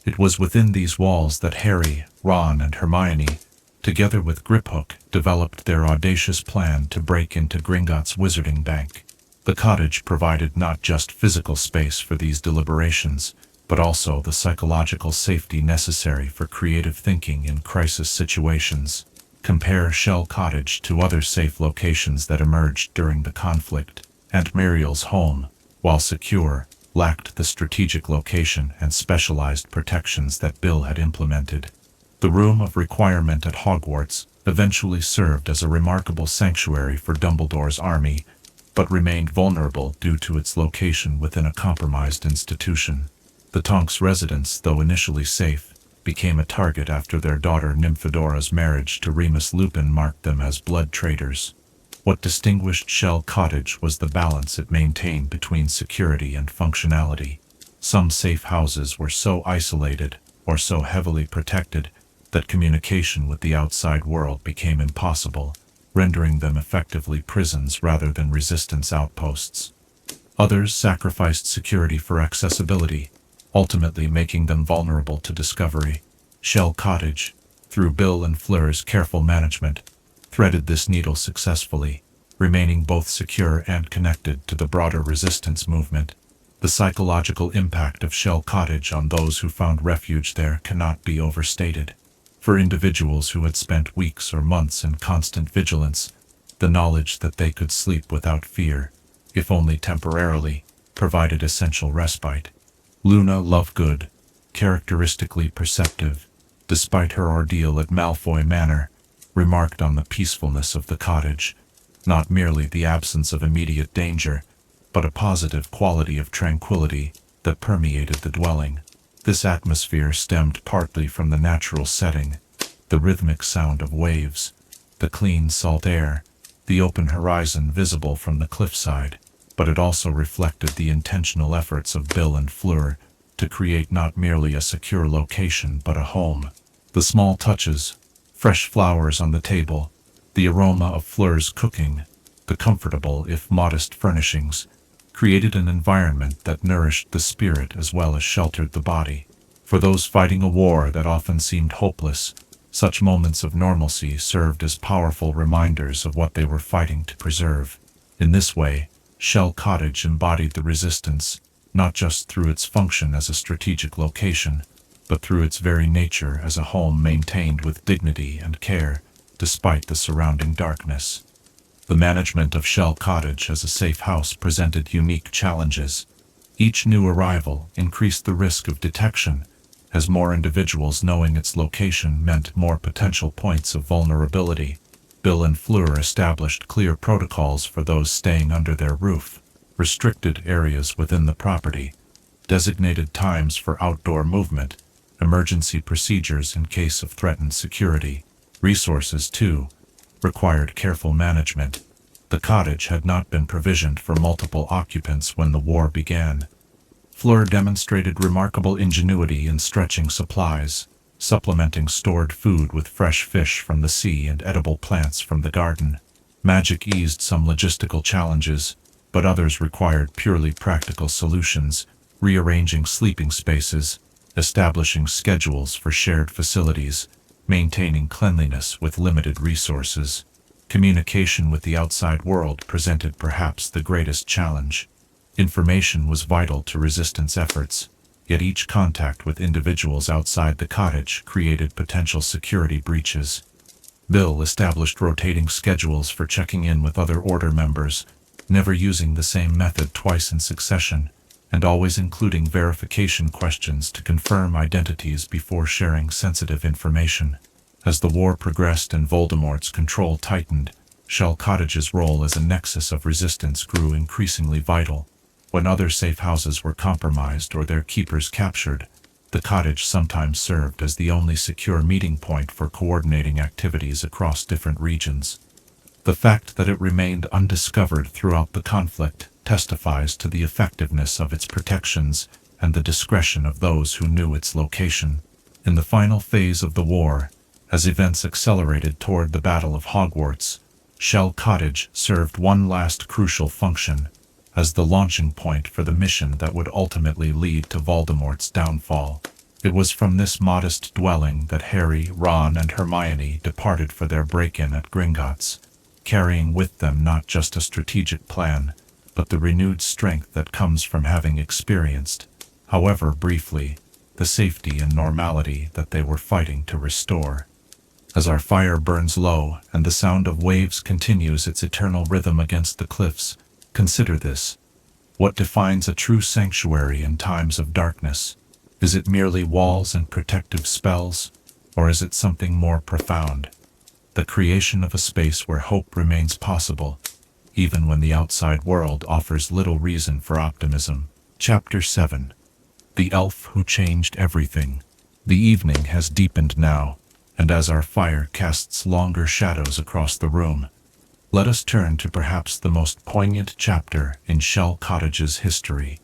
It was within these walls that Harry, Ron, and Hermione, together with Griphook, developed their audacious plan to break into Gringotts' Wizarding Bank. The cottage provided not just physical space for these deliberations, but also the psychological safety necessary for creative thinking in crisis situations. Compare Shell Cottage to other safe locations that emerged during the conflict, and Muriel's home, while secure, lacked the strategic location and specialized protections that Bill had implemented. The Room of Requirement at Hogwarts eventually served as a remarkable sanctuary for Dumbledore's army, but remained vulnerable due to its location within a compromised institution. The Tonks residents, though initially safe, became a target after their daughter Nymphadora's marriage to Remus Lupin marked them as blood traitors. What distinguished Shell Cottage was the balance it maintained between security and functionality. Some safe houses were so isolated, or so heavily protected, that communication with the outside world became impossible, rendering them effectively prisons rather than resistance outposts. Others sacrificed security for accessibility, ultimately making them vulnerable to discovery. Shell Cottage, through Bill and Fleur's careful management, threaded this needle successfully, remaining both secure and connected to the broader resistance movement. The psychological impact of Shell Cottage on those who found refuge there cannot be overstated. For individuals who had spent weeks or months in constant vigilance, the knowledge that they could sleep without fear, if only temporarily, provided essential respite. Luna Lovegood, characteristically perceptive, despite her ordeal at Malfoy Manor, remarked on the peacefulness of the cottage, not merely the absence of immediate danger, but a positive quality of tranquility that permeated the dwelling. This atmosphere stemmed partly from the natural setting, the rhythmic sound of waves, the clean salt air, the open horizon visible from the cliffside, but it also reflected the intentional efforts of Bill and Fleur to create not merely a secure location but a home. The small touches, fresh flowers on the table, the aroma of Fleur's cooking, the comfortable if modest furnishings, created an environment that nourished the spirit as well as sheltered the body. For those fighting a war that often seemed hopeless, such moments of normalcy served as powerful reminders of what they were fighting to preserve. In this way, Shell Cottage embodied the resistance, not just through its function as a strategic location, but through its very nature as a home maintained with dignity and care, despite the surrounding darkness. The management of Shell Cottage as a safe house presented unique challenges. Each new arrival increased the risk of detection, as more individuals knowing its location meant more potential points of vulnerability. Bill and Fleur established clear protocols for those staying under their roof, restricted areas within the property, designated times for outdoor movement, emergency procedures in case of threatened security. Resources, too, required careful management. The cottage had not been provisioned for multiple occupants when the war began. Fleur demonstrated remarkable ingenuity in stretching supplies, supplementing stored food with fresh fish from the sea and edible plants from the garden. Magic eased some logistical challenges, but others required purely practical solutions, rearranging sleeping spaces, establishing schedules for shared facilities, maintaining cleanliness with limited resources. Communication with the outside world presented perhaps the greatest challenge. Information was vital to resistance efforts, yet each contact with individuals outside the cottage created potential security breaches. Bill established rotating schedules for checking in with other order members, never using the same method twice in succession, and always including verification questions to confirm identities before sharing sensitive information. As the war progressed and Voldemort's control tightened, Shell Cottage's role as a nexus of resistance grew increasingly vital. When other safe houses were compromised or their keepers captured, the cottage sometimes served as the only secure meeting point for coordinating activities across different regions. The fact that it remained undiscovered throughout the conflict testifies to the effectiveness of its protections and the discretion of those who knew its location. In the final phase of the war, as events accelerated toward the Battle of Hogwarts, Shell Cottage served one last crucial function, as the launching point for the mission that would ultimately lead to Voldemort's downfall. It was from this modest dwelling that Harry, Ron, and Hermione departed for their break-in at Gringotts, carrying with them not just a strategic plan, but the renewed strength that comes from having experienced, however briefly, the safety and normality that they were fighting to restore. As our fire burns low and the sound of waves continues its eternal rhythm against the cliffs, consider this. What defines a true sanctuary in times of darkness? Is it merely walls and protective spells, or is it something more profound? The creation of a space where hope remains possible, even when the outside world offers little reason for optimism. Chapter 7. The Elf Who Changed Everything. The evening has deepened now, and as our fire casts longer shadows across the room, let us turn to perhaps the most poignant chapter in Shell Cottage's history.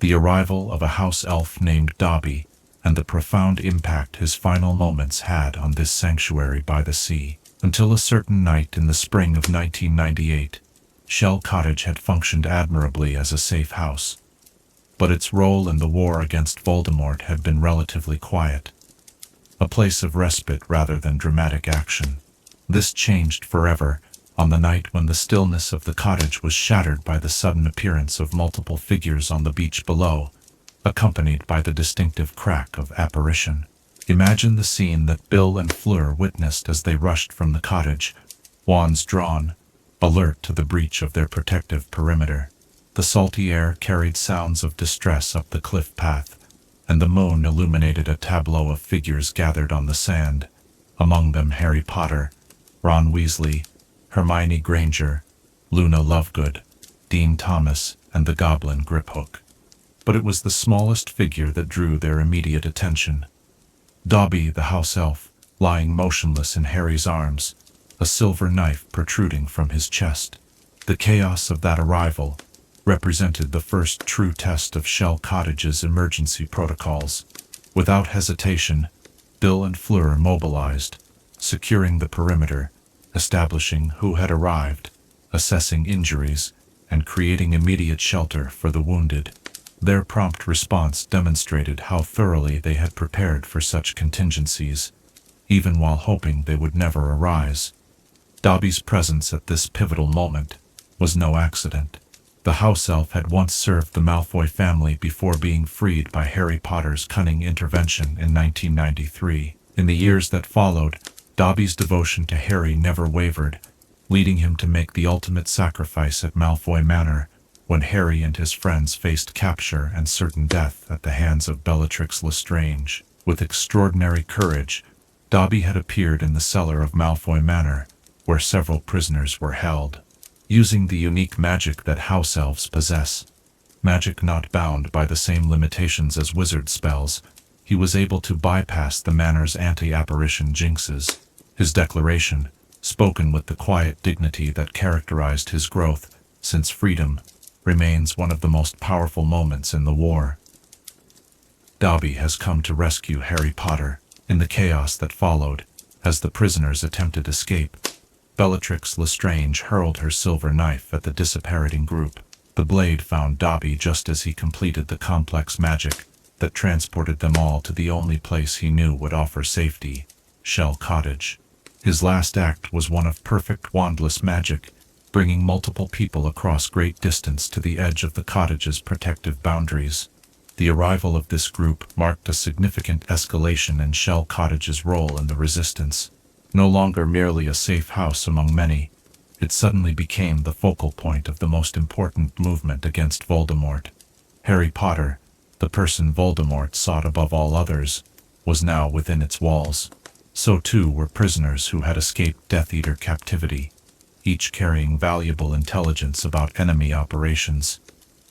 The arrival of a house elf named Dobby, and the profound impact his final moments had on this sanctuary by the sea. Until a certain night in the spring of 1998, Shell Cottage had functioned admirably as a safe house. But its role in the war against Voldemort had been relatively quiet. A place of respite rather than dramatic action. This changed forever on the night when the stillness of the cottage was shattered by the sudden appearance of multiple figures on the beach below, accompanied by the distinctive crack of apparition. Imagine the scene that Bill and Fleur witnessed as they rushed from the cottage, wands drawn, alert to the breach of their protective perimeter. The salty air carried sounds of distress up the cliff path, and the moon illuminated a tableau of figures gathered on the sand, among them Harry Potter, Ron Weasley, Hermione Granger, Luna Lovegood, Dean Thomas, and the Goblin Griphook. But it was the smallest figure that drew their immediate attention. Dobby the house elf, lying motionless in Harry's arms, a silver knife protruding from his chest. The chaos of that arrival represented the first true test of Shell Cottage's emergency protocols. Without hesitation, Bill and Fleur mobilized, securing the perimeter, establishing who had arrived, assessing injuries, and creating immediate shelter for the wounded. Their prompt response demonstrated how thoroughly they had prepared for such contingencies, even while hoping they would never arise. Dobby's presence at this pivotal moment was no accident. The house elf had once served the Malfoy family before being freed by Harry Potter's cunning intervention in 1993. In the years that followed, Dobby's devotion to Harry never wavered, leading him to make the ultimate sacrifice at Malfoy Manor when Harry and his friends faced capture and certain death at the hands of Bellatrix Lestrange. With extraordinary courage, Dobby had appeared in the cellar of Malfoy Manor, where several prisoners were held. using the unique magic that house elves possess. Magic not bound by the same limitations as wizard spells, he was able to bypass the manor's anti-apparition jinxes. His declaration, spoken with the quiet dignity that characterized his growth since freedom, remains one of the most powerful moments in the war. Dobby has come to rescue Harry Potter. In the chaos that followed, as the prisoners attempted escape, Bellatrix Lestrange hurled her silver knife at the disapparating group. The blade found Dobby just as he completed the complex magic that transported them all to the only place he knew would offer safety, Shell Cottage. His last act was one of perfect wandless magic, bringing multiple people across great distance to the edge of the cottage's protective boundaries. The arrival of this group marked a significant escalation in Shell Cottage's role in the resistance. No longer merely a safe house among many, it suddenly became the focal point of the most important movement against Voldemort. Harry Potter, the person Voldemort sought above all others, was now within its walls. So too were prisoners who had escaped Death Eater captivity, each carrying valuable intelligence about enemy operations.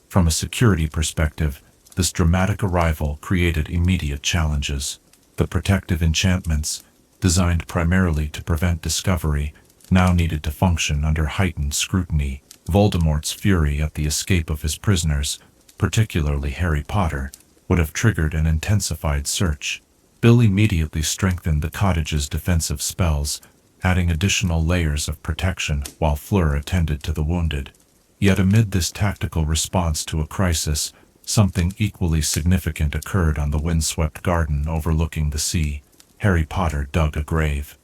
From a security perspective, this dramatic arrival created immediate challenges. The protective enchantments, designed primarily to prevent discovery, now needed to function under heightened scrutiny. Voldemort's fury at the escape of his prisoners, particularly Harry Potter, would have triggered an intensified search. Bill immediately strengthened the cottage's defensive spells, adding additional layers of protection while Fleur attended to the wounded. Yet amid this tactical response to a crisis, something equally significant occurred on the windswept garden overlooking the sea. Harry Potter dug a grave.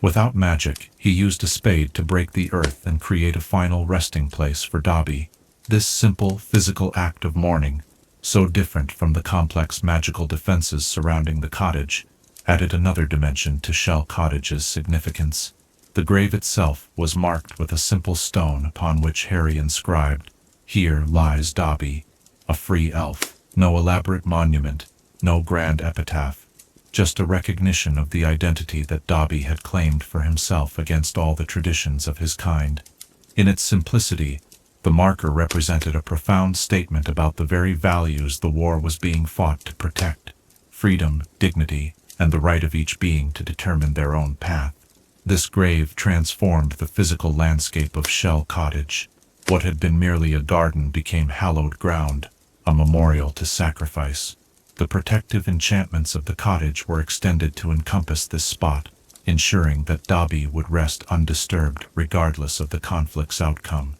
Without magic, he used a spade to break the earth and create a final resting place for Dobby. This simple, physical act of mourning, so different from the complex magical defenses surrounding the cottage, added another dimension to Shell Cottage's significance. The grave itself was marked with a simple stone upon which Harry inscribed, "Here lies Dobby, a free elf." No elaborate monument, no grand epitaph, just a recognition of the identity that Dobby had claimed for himself against all the traditions of his kind. In its simplicity, the marker represented a profound statement about the very values the war was being fought to protect: freedom, dignity, and the right of each being to determine their own path. This grave transformed the physical landscape of Shell Cottage. What had been merely a garden became hallowed ground, a memorial to sacrifice. The protective enchantments of the cottage were extended to encompass this spot, ensuring that Dobby would rest undisturbed regardless of the conflict's outcome.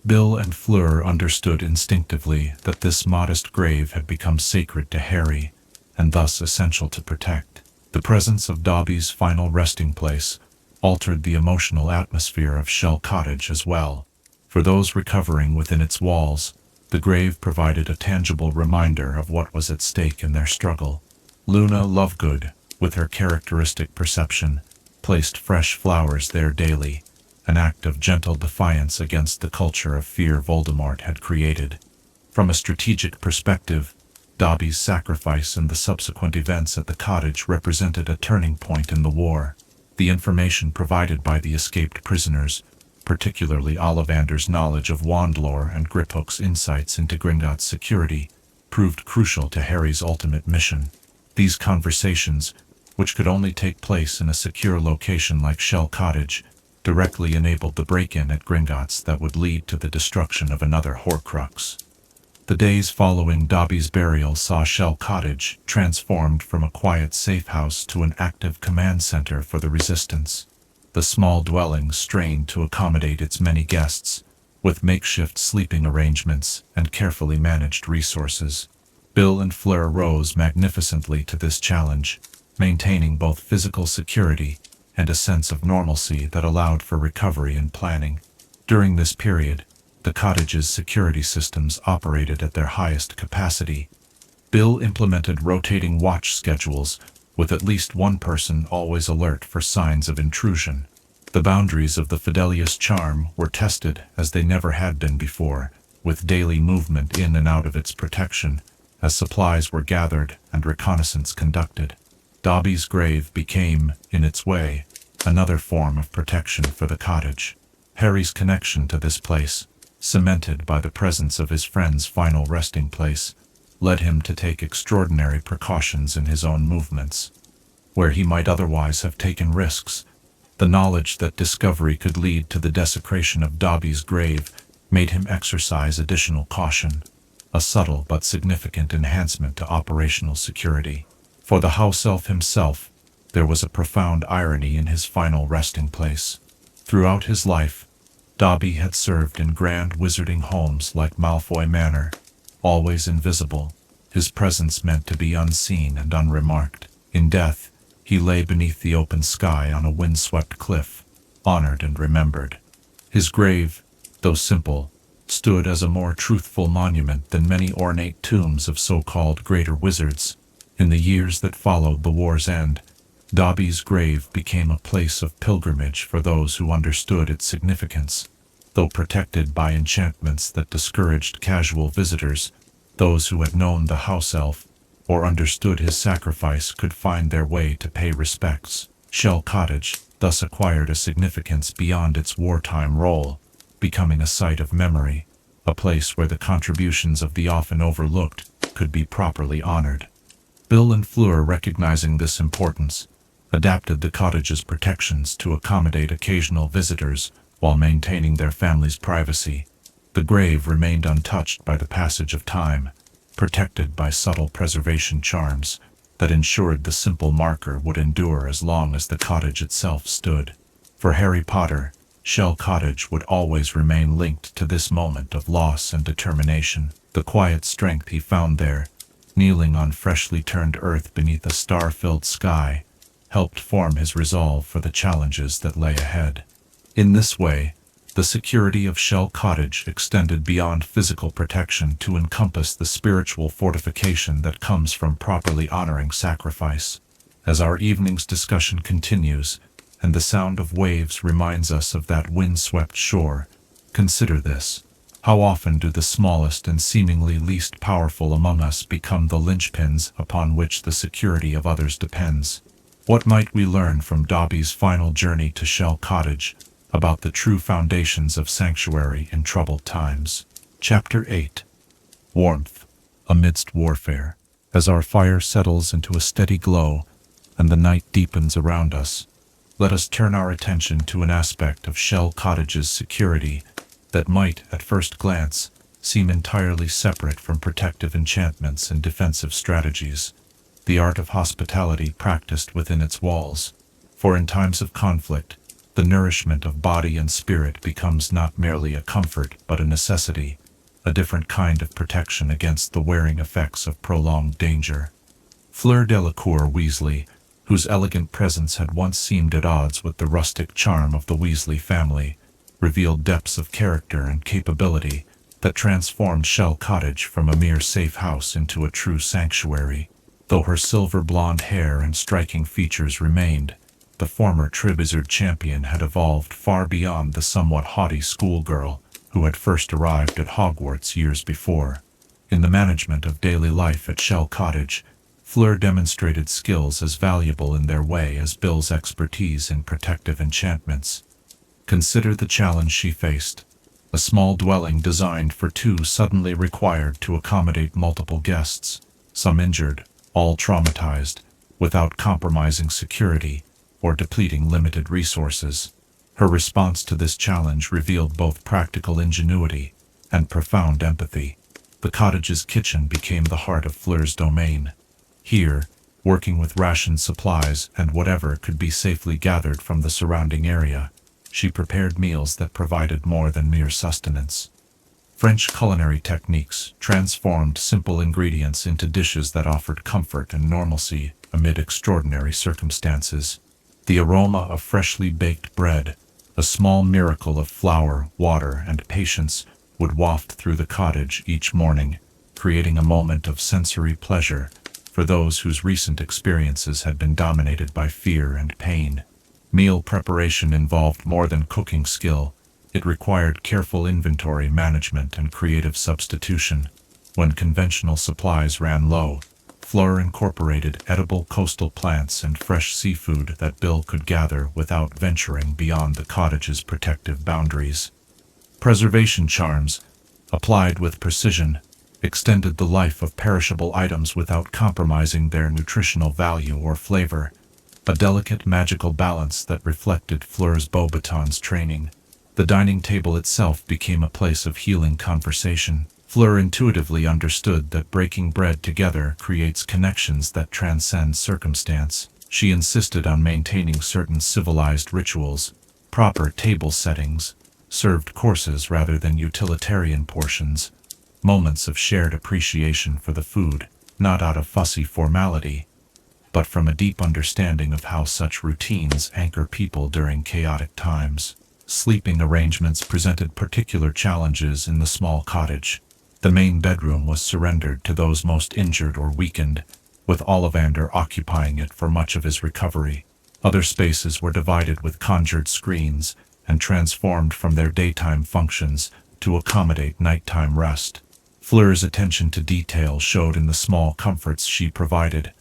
Bill and Fleur understood instinctively that this modest grave had become sacred to Harry, and thus essential to protect. The presence of Dobby's final resting place altered the emotional atmosphere of Shell Cottage as well. For those recovering within its walls, the grave provided a tangible reminder of what was at stake in their struggle. Luna Lovegood, with her characteristic perception, placed fresh flowers there daily, an act of gentle defiance against the culture of fear Voldemort had created. From a strategic perspective, Dobby's sacrifice and the subsequent events at the cottage represented a turning point in the war. The information provided by the escaped prisoners, particularly Ollivander's knowledge of wand lore and Griphook's insights into Gringotts' security, proved crucial to Harry's ultimate mission. These conversations, which could only take place in a secure location like Shell Cottage, directly enabled the break-in at Gringotts that would lead to the destruction of another Horcrux. The days following Dobby's burial saw Shell Cottage transformed from a quiet safe house to an active command center for the Resistance. The small dwelling strained to accommodate its many guests, with makeshift sleeping arrangements and carefully managed resources. Bill and Fleur rose magnificently to this challenge, maintaining both physical security and a sense of normalcy that allowed for recovery and planning. During this period, the cottage's security systems operated at their highest capacity. Bill implemented rotating watch schedules, with at least one person always alert for signs of intrusion. The boundaries of the Fidelius charm were tested as they never had been before, with daily movement in and out of its protection, as supplies were gathered and reconnaissance conducted. Dobby's grave became, in its way, another form of protection for the cottage. Harry's connection to this place, cemented by the presence of his friend's final resting place, led him to take extraordinary precautions in his own movements. Where he might otherwise have taken risks, the knowledge that discovery could lead to the desecration of Dobby's grave made him exercise additional caution, a subtle but significant enhancement to operational security. For the house elf himself, there was a profound irony in his final resting place. Throughout his life, Dobby had served in grand wizarding homes like Malfoy Manor, always invisible, his presence meant to be unseen and unremarked. In death, he lay beneath the open sky on a windswept cliff, honored and remembered. His grave, though simple, stood as a more truthful monument than many ornate tombs of so-called greater wizards. In the years that followed the war's end, Dobby's grave became a place of pilgrimage for those who understood its significance. Though protected by enchantments that discouraged casual visitors, those who had known the house elf or understood his sacrifice could find their way to pay respects. Shell Cottage thus acquired a significance beyond its wartime role, becoming a site of memory, a place where the contributions of the often overlooked could be properly honored. Bill and Fleur, recognizing this importance, adapted the cottage's protections to accommodate occasional visitors while maintaining their family's privacy. The grave remained untouched by the passage of time, protected by subtle preservation charms that ensured the simple marker would endure as long as the cottage itself stood. For Harry Potter, Shell Cottage would always remain linked to this moment of loss and determination. The quiet strength he found there, kneeling on freshly turned earth beneath a star-filled sky, helped form his resolve for the challenges that lay ahead. In this way, the security of Shell Cottage extended beyond physical protection to encompass the spiritual fortification that comes from properly honoring sacrifice. As our evening's discussion continues, and the sound of waves reminds us of that wind-swept shore, consider this. How often do the smallest and seemingly least powerful among us become the linchpins upon which the security of others depends? What might we learn from Dobby's final journey to Shell Cottage about the true foundations of sanctuary in troubled times? Chapter 8. Warmth amidst warfare. As our fire settles into a steady glow and the night deepens around us, let us turn our attention to an aspect of Shell Cottage's security that might, at first glance, seem entirely separate from protective enchantments and defensive strategies: the art of hospitality practiced within its walls. For in times of conflict, the nourishment of body and spirit becomes not merely a comfort but a necessity, a different kind of protection against the wearing effects of prolonged danger. Fleur Delacour Weasley, whose elegant presence had once seemed at odds with the rustic charm of the Weasley family, revealed depths of character and capability that transformed Shell Cottage from a mere safe house into a true sanctuary. Though her silver blonde hair and striking features remained, the former Triwizard champion had evolved far beyond the somewhat haughty schoolgirl who had first arrived at Hogwarts years before. In the management of daily life at Shell Cottage, Fleur demonstrated skills as valuable in their way as Bill's expertise in protective enchantments. Consider the challenge she faced. A small dwelling designed for two suddenly required to accommodate multiple guests, some injured, all traumatized, without compromising security or depleting limited resources. Her response to this challenge revealed both practical ingenuity and profound empathy. The cottage's kitchen became the heart of Fleur's domain. Here, working with rationed supplies and whatever could be safely gathered from the surrounding area, she prepared meals that provided more than mere sustenance. French culinary techniques transformed simple ingredients into dishes that offered comfort and normalcy amid extraordinary circumstances. The aroma of freshly baked bread, a small miracle of flour, water, and patience, would waft through the cottage each morning, creating a moment of sensory pleasure for those whose recent experiences had been dominated by fear and pain. Meal preparation involved more than cooking skill. It required careful inventory management and creative substitution. When conventional supplies ran low, Fleur incorporated edible coastal plants and fresh seafood that Bill could gather without venturing beyond the cottage's protective boundaries. Preservation charms, applied with precision, extended the life of perishable items without compromising their nutritional value or flavor, a delicate magical balance that reflected Fleur's Beauxbatons training. The dining table itself became a place of healing conversation. Fleur intuitively understood that breaking bread together creates connections that transcend circumstance. She insisted on maintaining certain civilized rituals, proper table settings, served courses rather than utilitarian portions, moments of shared appreciation for the food, not out of fussy formality, but from a deep understanding of how such routines anchor people during chaotic times. Sleeping arrangements presented particular challenges in the small cottage. The main bedroom was surrendered to those most injured or weakened, with Ollivander occupying it for much of his recovery. Other spaces were divided with conjured screens and transformed from their daytime functions to accommodate nighttime rest. Fleur's attention to detail showed in the small comforts she provided: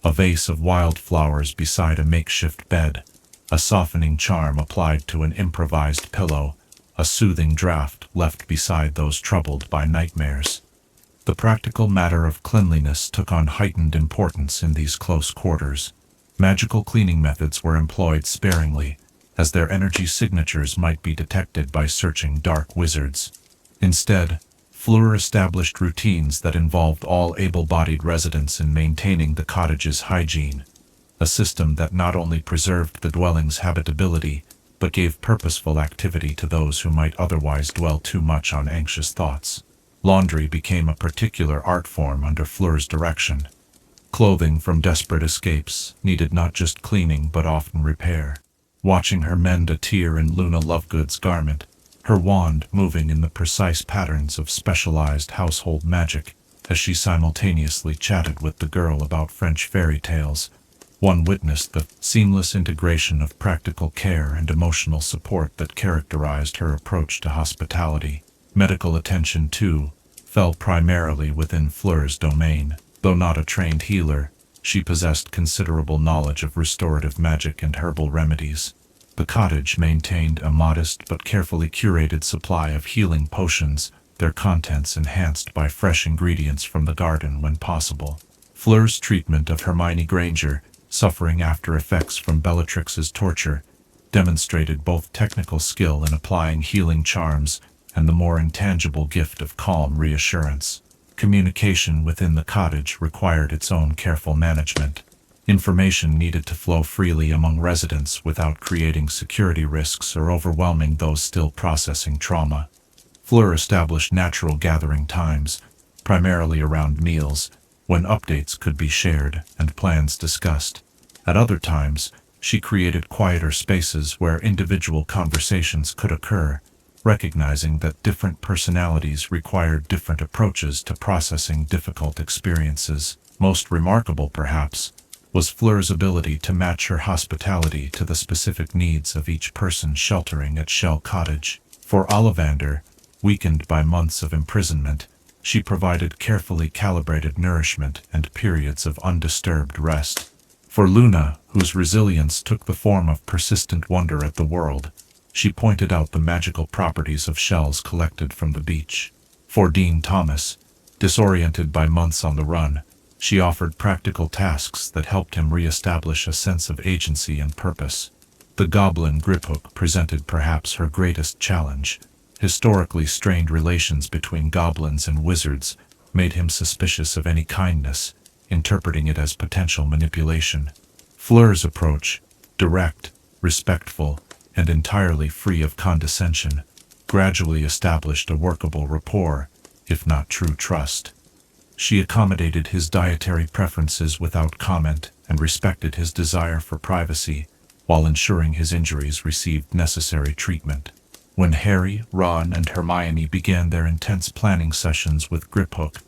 a vase of wildflowers beside a makeshift bed, a softening charm applied to an improvised pillow, a soothing draught left beside those troubled by nightmares. The practical matter of cleanliness took on heightened importance in these close quarters. Magical cleaning methods were employed sparingly, as their energy signatures might be detected by searching dark wizards. Instead, Fleur established routines that involved all able-bodied residents in maintaining the cottage's hygiene, a system that not only preserved the dwelling's habitability, but gave purposeful activity to those who might otherwise dwell too much on anxious thoughts. Laundry became a particular art form under Fleur's direction. Clothing from desperate escapes needed not just cleaning but often repair. Watching her mend a tear in Luna Lovegood's garment, her wand moving in the precise patterns of specialized household magic, as she simultaneously chatted with the girl about French fairy tales, one witnessed the seamless integration of practical care and emotional support that characterized her approach to hospitality. Medical attention, too, fell primarily within Fleur's domain. Though not a trained healer, she possessed considerable knowledge of restorative magic and herbal remedies. The cottage maintained a modest but carefully curated supply of healing potions, their contents enhanced by fresh ingredients from the garden when possible. Fleur's treatment of Hermione Granger, suffering after effects from Bellatrix's torture, demonstrated both technical skill in applying healing charms and the more intangible gift of calm reassurance. Communication within the cottage required its own careful management. Information needed to flow freely among residents without creating security risks or overwhelming those still processing trauma. Fleur established natural gathering times, primarily around meals, when updates could be shared and plans discussed. At other times, she created quieter spaces where individual conversations could occur, recognizing that different personalities required different approaches to processing difficult experiences. Most remarkable, perhaps, was Fleur's ability to match her hospitality to the specific needs of each person sheltering at Shell Cottage. For Ollivander, weakened by months of imprisonment, she provided carefully calibrated nourishment and periods of undisturbed rest. For Luna, whose resilience took the form of persistent wonder at the world, she pointed out the magical properties of shells collected from the beach. For Dean Thomas, disoriented by months on the run, she offered practical tasks that helped him re-establish a sense of agency and purpose. The goblin Griphook presented perhaps her greatest challenge. Historically strained relations between goblins and wizards made him suspicious of any kindness, interpreting it as potential manipulation. Fleur's approach, direct, respectful, and entirely free of condescension, gradually established a workable rapport, if not true trust. She accommodated his dietary preferences without comment and respected his desire for privacy, while ensuring his injuries received necessary treatment. When Harry, Ron, and Hermione began their intense planning sessions with Griphook,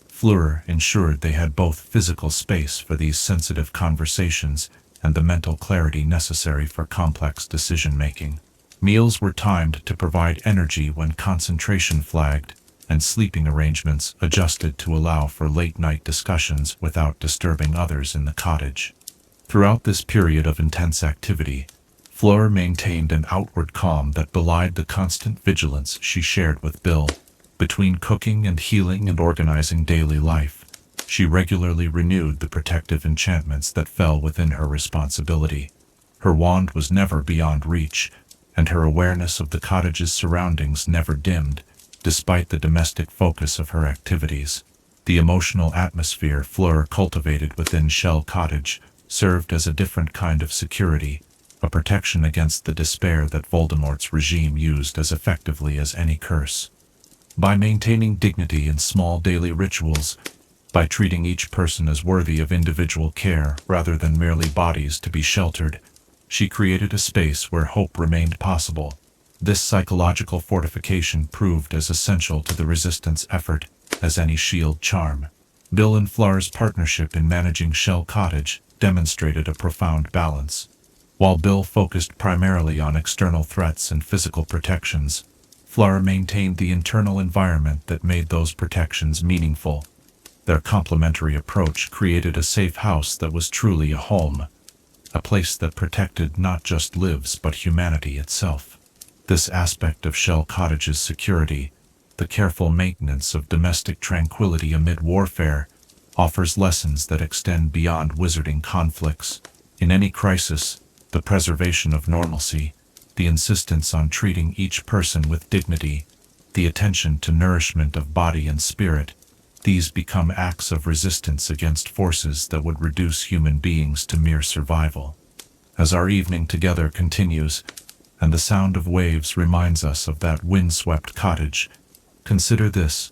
Fleur ensured they had both physical space for these sensitive conversations and the mental clarity necessary for complex decision-making. Meals were timed to provide energy when concentration flagged, and sleeping arrangements adjusted to allow for late-night discussions without disturbing others in the cottage. Throughout this period of intense activity, Fleur maintained an outward calm that belied the constant vigilance she shared with Bill. Between cooking and healing and organizing daily life, she regularly renewed the protective enchantments that fell within her responsibility. Her wand was never beyond reach, and her awareness of the cottage's surroundings never dimmed, despite the domestic focus of her activities. The emotional atmosphere Fleur cultivated within Shell Cottage served as a different kind of security, a protection against the despair that Voldemort's regime used as effectively as any curse. By maintaining dignity in small daily rituals, by treating each person as worthy of individual care rather than merely bodies to be sheltered, she created a space where hope remained possible. This psychological fortification proved as essential to the resistance effort as any shield charm. Bill and Fleur's partnership in managing Shell Cottage demonstrated a profound balance. While Bill focused primarily on external threats and physical protections, Fleur maintained the internal environment that made those protections meaningful. Their complementary approach created a safe house that was truly a home, a place that protected not just lives but humanity itself. This aspect of Shell Cottage's security, the careful maintenance of domestic tranquility amid warfare, offers lessons that extend beyond wizarding conflicts. In any crisis, the preservation of normalcy, the insistence on treating each person with dignity, the attention to nourishment of body and spirit, these become acts of resistance against forces that would reduce human beings to mere survival. As our evening together continues, and the sound of waves reminds us of that wind-swept cottage, consider this: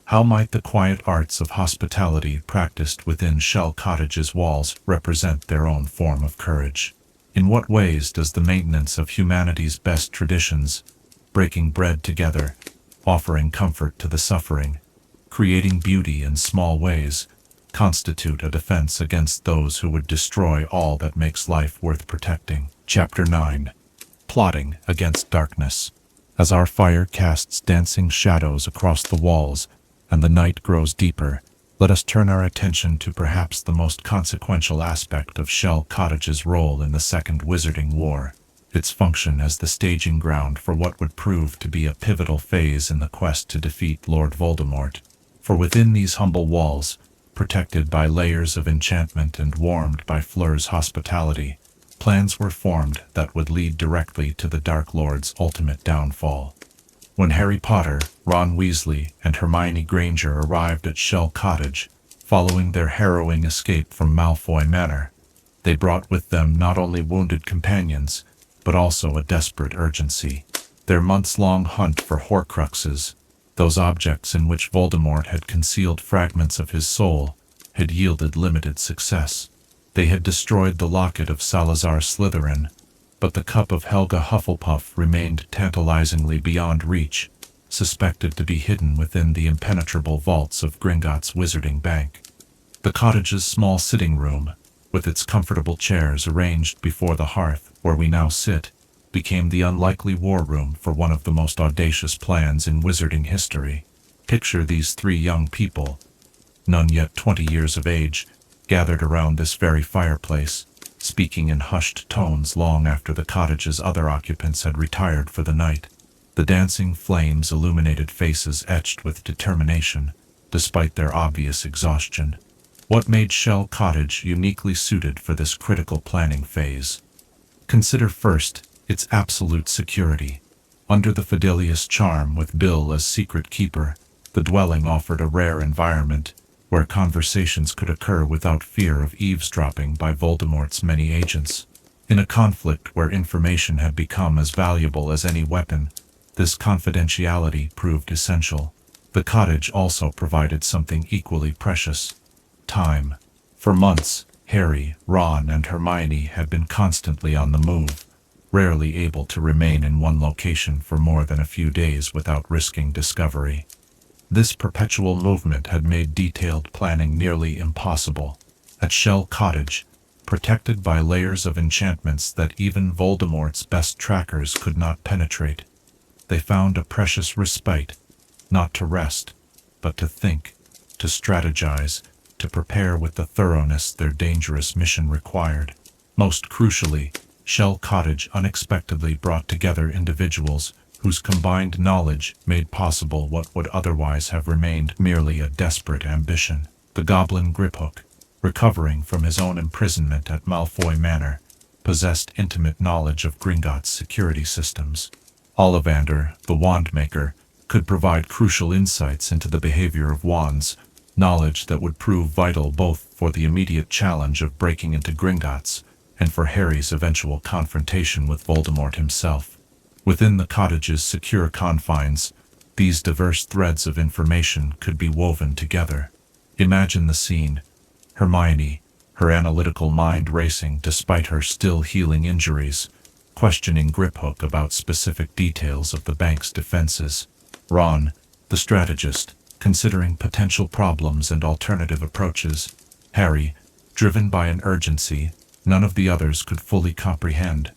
how might the quiet arts of hospitality practiced within Shell Cottage's walls represent their own form of courage? In what ways does the maintenance of humanity's best traditions, breaking bread together, offering comfort to the suffering, creating beauty in small ways, constitute a defense against those who would destroy all that makes life worth protecting? Chapter 9. Plotting Against Darkness. As our fire casts dancing shadows across the walls and the night grows deeper, let us turn our attention to perhaps the most consequential aspect of Shell Cottage's role in the Second Wizarding War, its function as the staging ground for what would prove to be a pivotal phase in the quest to defeat Lord Voldemort. For within these humble walls, protected by layers of enchantment and warmed by Fleur's hospitality, plans were formed that would lead directly to the Dark Lord's ultimate downfall. When Harry Potter, Ron Weasley, and Hermione Granger arrived at Shell Cottage, following their harrowing escape from Malfoy Manor, they brought with them not only wounded companions, but also a desperate urgency. Their months-long hunt for Horcruxes, those objects in which Voldemort had concealed fragments of his soul, had yielded limited success. They had destroyed the locket of Salazar Slytherin, but the cup of Helga Hufflepuff remained tantalizingly beyond reach, suspected to be hidden within the impenetrable vaults of Gringotts Wizarding Bank. The cottage's small sitting room, with its comfortable chairs arranged before the hearth where we now sit, became the unlikely war room for one of the most audacious plans in wizarding history. Picture these three young people, none yet 20 years of age, gathered around this very fireplace, speaking in hushed tones long after the cottage's other occupants had retired for the night. The dancing flames illuminated faces etched with determination, despite their obvious exhaustion. What made Shell Cottage uniquely suited for this critical planning phase? Consider first its absolute security. Under the Fidelius charm with Bill as secret keeper, the dwelling offered a rare environment where conversations could occur without fear of eavesdropping by Voldemort's many agents. In a conflict where information had become as valuable as any weapon, this confidentiality proved essential. The cottage also provided something equally precious: time. For months, Harry, Ron, and Hermione had been constantly on the move, rarely able to remain in one location for more than a few days without risking discovery. This perpetual movement had made detailed planning nearly impossible. At Shell Cottage, protected by layers of enchantments that even Voldemort's best trackers could not penetrate, they found a precious respite, not to rest, but to think, to strategize, to prepare with the thoroughness their dangerous mission required. Most crucially, Shell Cottage unexpectedly brought together individuals whose combined knowledge made possible what would otherwise have remained merely a desperate ambition. The goblin Griphook, recovering from his own imprisonment at Malfoy Manor, possessed intimate knowledge of Gringotts' security systems. Ollivander, the Wandmaker, could provide crucial insights into the behavior of wands, knowledge that would prove vital both for the immediate challenge of breaking into Gringotts and for Harry's eventual confrontation with Voldemort himself. Within the cottage's secure confines, these diverse threads of information could be woven together. Imagine the scene: Hermione, her analytical mind racing despite her still healing injuries, questioning Griphook about specific details of the bank's defenses. Ron, the strategist, considering potential problems and alternative approaches. Harry, driven by an urgency none of the others could fully comprehend,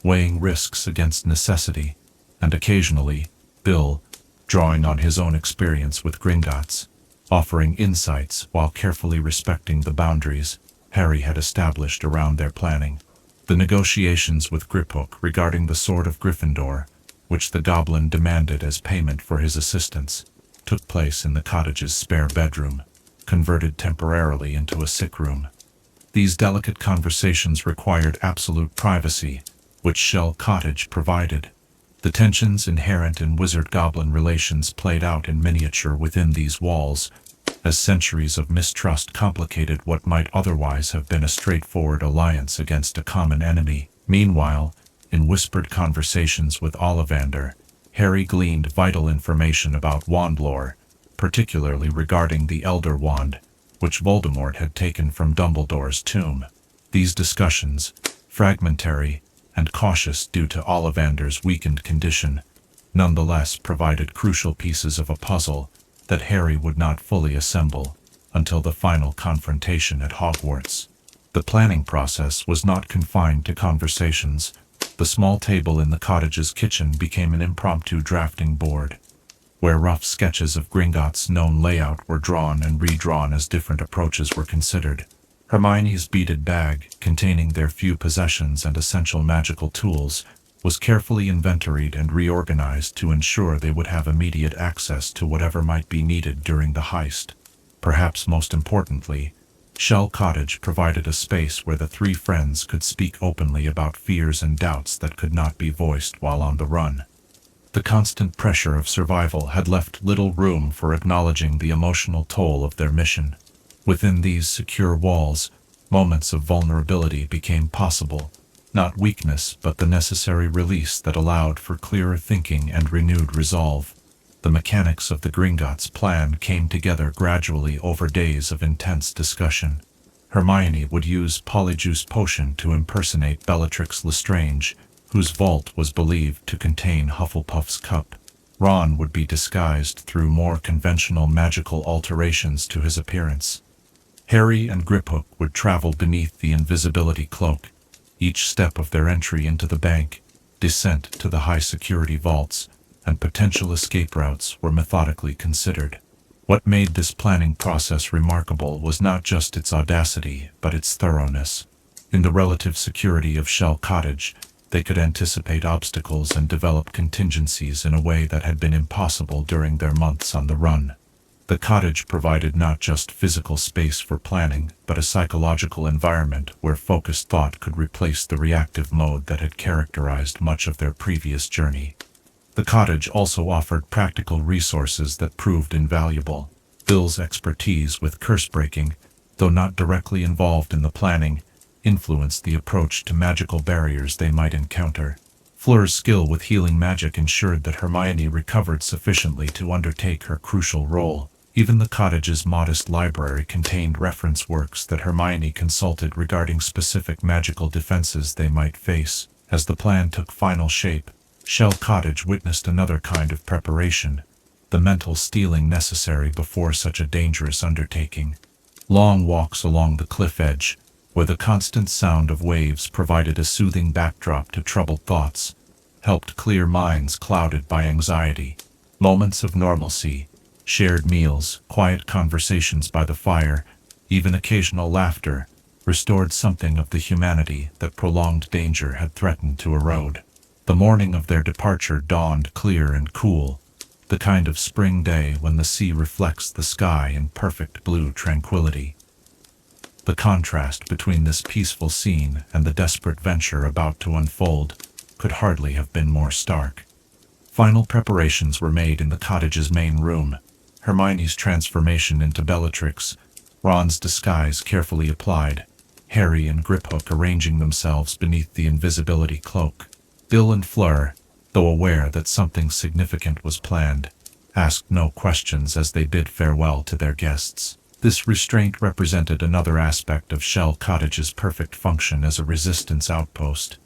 weighing risks against necessity. And occasionally, Bill, drawing on his own experience with Gringotts, offering insights while carefully respecting the boundaries Harry had established around their planning. The negotiations with Griphook regarding the Sword of Gryffindor, which the goblin demanded as payment for his assistance, took place in the cottage's spare bedroom, converted temporarily into a sick room. These delicate conversations required absolute privacy, which Shell Cottage provided. The tensions inherent in wizard-goblin relations played out in miniature within these walls, as centuries of mistrust complicated what might otherwise have been a straightforward alliance against a common enemy. Meanwhile, in whispered conversations with Ollivander, Harry gleaned vital information about wand lore, particularly regarding the Elder Wand, which Voldemort had taken from Dumbledore's tomb. These discussions, fragmentary and cautious due to Ollivander's weakened condition, nonetheless provided crucial pieces of a puzzle that Harry would not fully assemble until the final confrontation at Hogwarts. The planning process was not confined to conversations. The small table in the cottage's kitchen became an impromptu drafting board, where rough sketches of Gringotts' known layout were drawn and redrawn as different approaches were considered. Hermione's beaded bag, containing their few possessions and essential magical tools, was carefully inventoried and reorganized to ensure they would have immediate access to whatever might be needed during the heist. Perhaps most importantly, Shell Cottage provided a space where the three friends could speak openly about fears and doubts that could not be voiced while on the run. The constant pressure of survival had left little room for acknowledging the emotional toll of their mission. Within these secure walls, moments of vulnerability became possible, not weakness but the necessary release that allowed for clearer thinking and renewed resolve. The mechanics of the Gringotts' plan came together gradually over days of intense discussion. Hermione would use Polyjuice Potion to impersonate Bellatrix Lestrange, whose vault was believed to contain Hufflepuff's cup. Ron would be disguised through more conventional magical alterations to his appearance. Harry and Griphook would travel beneath the invisibility cloak, each step of their entry into the bank, descent to the high-security vaults, and potential escape routes were methodically considered. What made this planning process remarkable was not just its audacity, but its thoroughness. In the relative security of Shell Cottage, they could anticipate obstacles and develop contingencies in a way that had been impossible during their months on the run. The cottage provided not just physical space for planning, but a psychological environment where focused thought could replace the reactive mode that had characterized much of their previous journey. The cottage also offered practical resources that proved invaluable. Bill's expertise with curse breaking, though not directly involved in the planning, influenced the approach to magical barriers they might encounter. Fleur's skill with healing magic ensured that Hermione recovered sufficiently to undertake her crucial role. Even the cottage's modest library contained reference works that Hermione consulted regarding specific magical defenses they might face. As the plan took final shape, Shell Cottage witnessed another kind of preparation, the mental steeling necessary before such a dangerous undertaking. Long walks along the cliff edge, where the constant sound of waves provided a soothing backdrop to troubled thoughts, helped clear minds clouded by anxiety. Moments of normalcy, shared meals, quiet conversations by the fire, even occasional laughter, restored something of the humanity that prolonged danger had threatened to erode. The morning of their departure dawned clear and cool, the kind of spring day when the sea reflects the sky in perfect blue tranquility. The contrast between this peaceful scene and the desperate venture about to unfold could hardly have been more stark. Final preparations were made in the cottage's main room. Hermione's transformation into Bellatrix, Ron's disguise carefully applied, Harry and Griphook arranging themselves beneath the invisibility cloak. Bill and Fleur, though aware that something significant was planned, asked no questions as they bid farewell to their guests. This restraint represented another aspect of Shell Cottage's perfect function as a resistance outpost,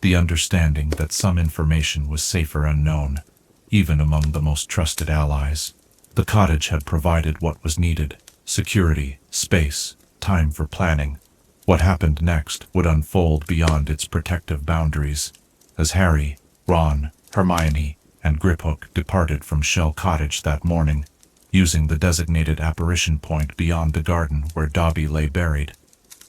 the understanding that some information was safer unknown, even among the most trusted allies. The cottage had provided what was needed: security, space, time for planning. What happened next would unfold beyond its protective boundaries. As Harry, Ron, Hermione, and Griphook departed from Shell Cottage that morning, using the designated apparition point beyond the garden where Dobby lay buried,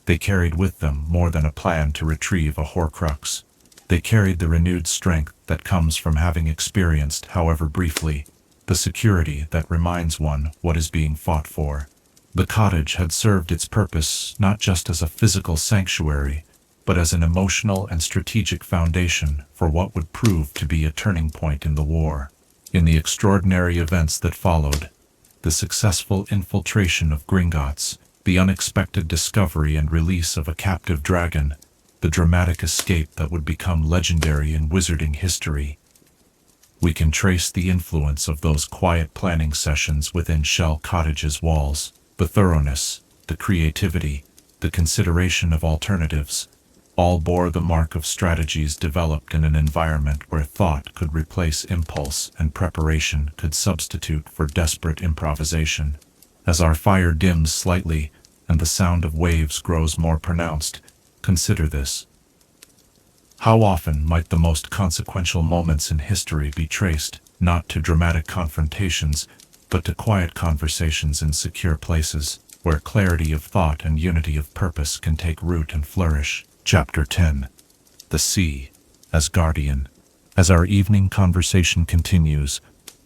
they carried with them more than a plan to retrieve a Horcrux. They carried the renewed strength that comes from having experienced, however briefly, the security that reminds one what is being fought for. The cottage had served its purpose not just as a physical sanctuary, but as an emotional and strategic foundation for what would prove to be a turning point in the war. In the extraordinary events that followed, the successful infiltration of Gringotts, the unexpected discovery and release of a captive dragon, the dramatic escape that would become legendary in wizarding history, we can trace the influence of those quiet planning sessions within Shell Cottage's walls. The thoroughness, the creativity, the consideration of alternatives, all bore the mark of strategies developed in an environment where thought could replace impulse and preparation could substitute for desperate improvisation. As our fire dims slightly and the sound of waves grows more pronounced, consider this. How often might the most consequential moments in history be traced, not to dramatic confrontations, but to quiet conversations in secure places, where clarity of thought and unity of purpose can take root and flourish. Chapter 10. The Sea, as Guardian. As our evening conversation continues,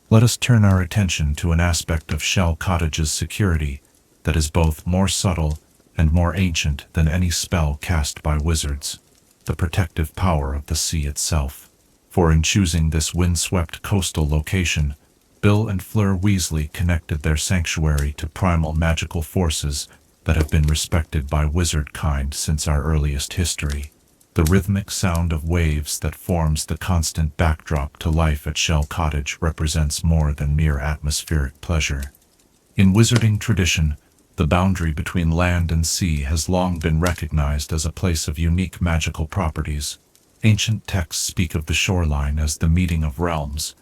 let us turn our attention to an aspect of Shell Cottage's security that is both more subtle and more ancient than any spell cast by wizards: the protective power of the sea itself. For in choosing this windswept coastal location, Bill and Fleur Weasley connected their sanctuary to primal magical forces that have been respected by wizard kind since our earliest history. The rhythmic sound of waves that forms the constant backdrop to life at Shell Cottage represents more than mere atmospheric pleasure. In wizarding tradition, the boundary between land and sea has long been recognized as a place of unique magical properties. Ancient texts speak of the shoreline as the meeting of realms,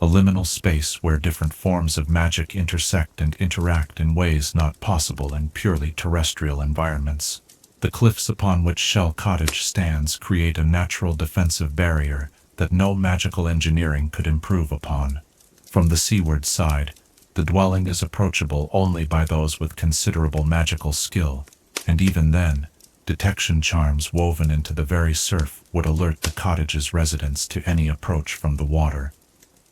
a liminal space where different forms of magic intersect and interact in ways not possible in purely terrestrial environments. The cliffs upon which Shell Cottage stands create a natural defensive barrier that no magical engineering could improve upon. From the seaward side, the dwelling is approachable only by those with considerable magical skill, and even then, detection charms woven into the very surf would alert the cottage's residents to any approach from the water.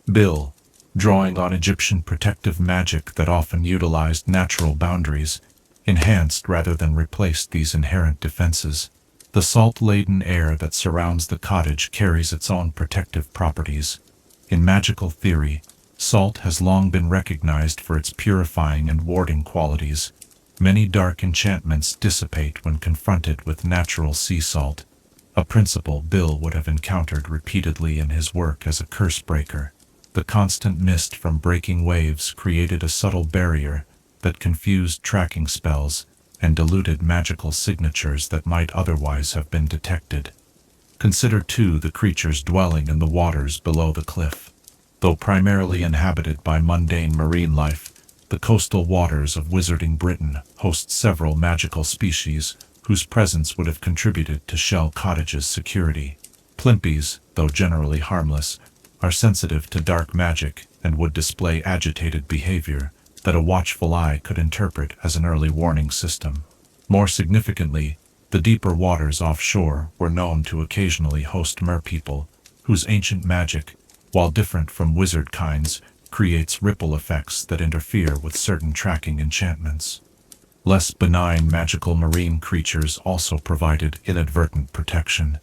Bill, drawing on Egyptian protective magic that often utilized natural boundaries, enhanced rather than replaced these inherent defenses. The salt-laden air that surrounds the cottage carries its own protective properties. In magical theory, salt has long been recognized for its purifying and warding qualities. Many dark enchantments dissipate when confronted with natural sea salt, a principle Bill would have encountered repeatedly in his work as a curse breaker. The constant mist from breaking waves created a subtle barrier that confused tracking spells and diluted magical signatures that might otherwise have been detected. Consider, too, the creatures dwelling in the waters below the cliff. Though primarily inhabited by mundane marine life, the coastal waters of wizarding Britain host several magical species whose presence would have contributed to Shell Cottage's security. Plimpies, though generally harmless, are sensitive to dark magic and would display agitated behavior that a watchful eye could interpret as an early warning system. More significantly, the deeper waters offshore were known to occasionally host merpeople, whose ancient magic, while different from wizard kinds, creates ripple effects that interfere with certain tracking enchantments. Less benign magical marine creatures also provided inadvertent protection.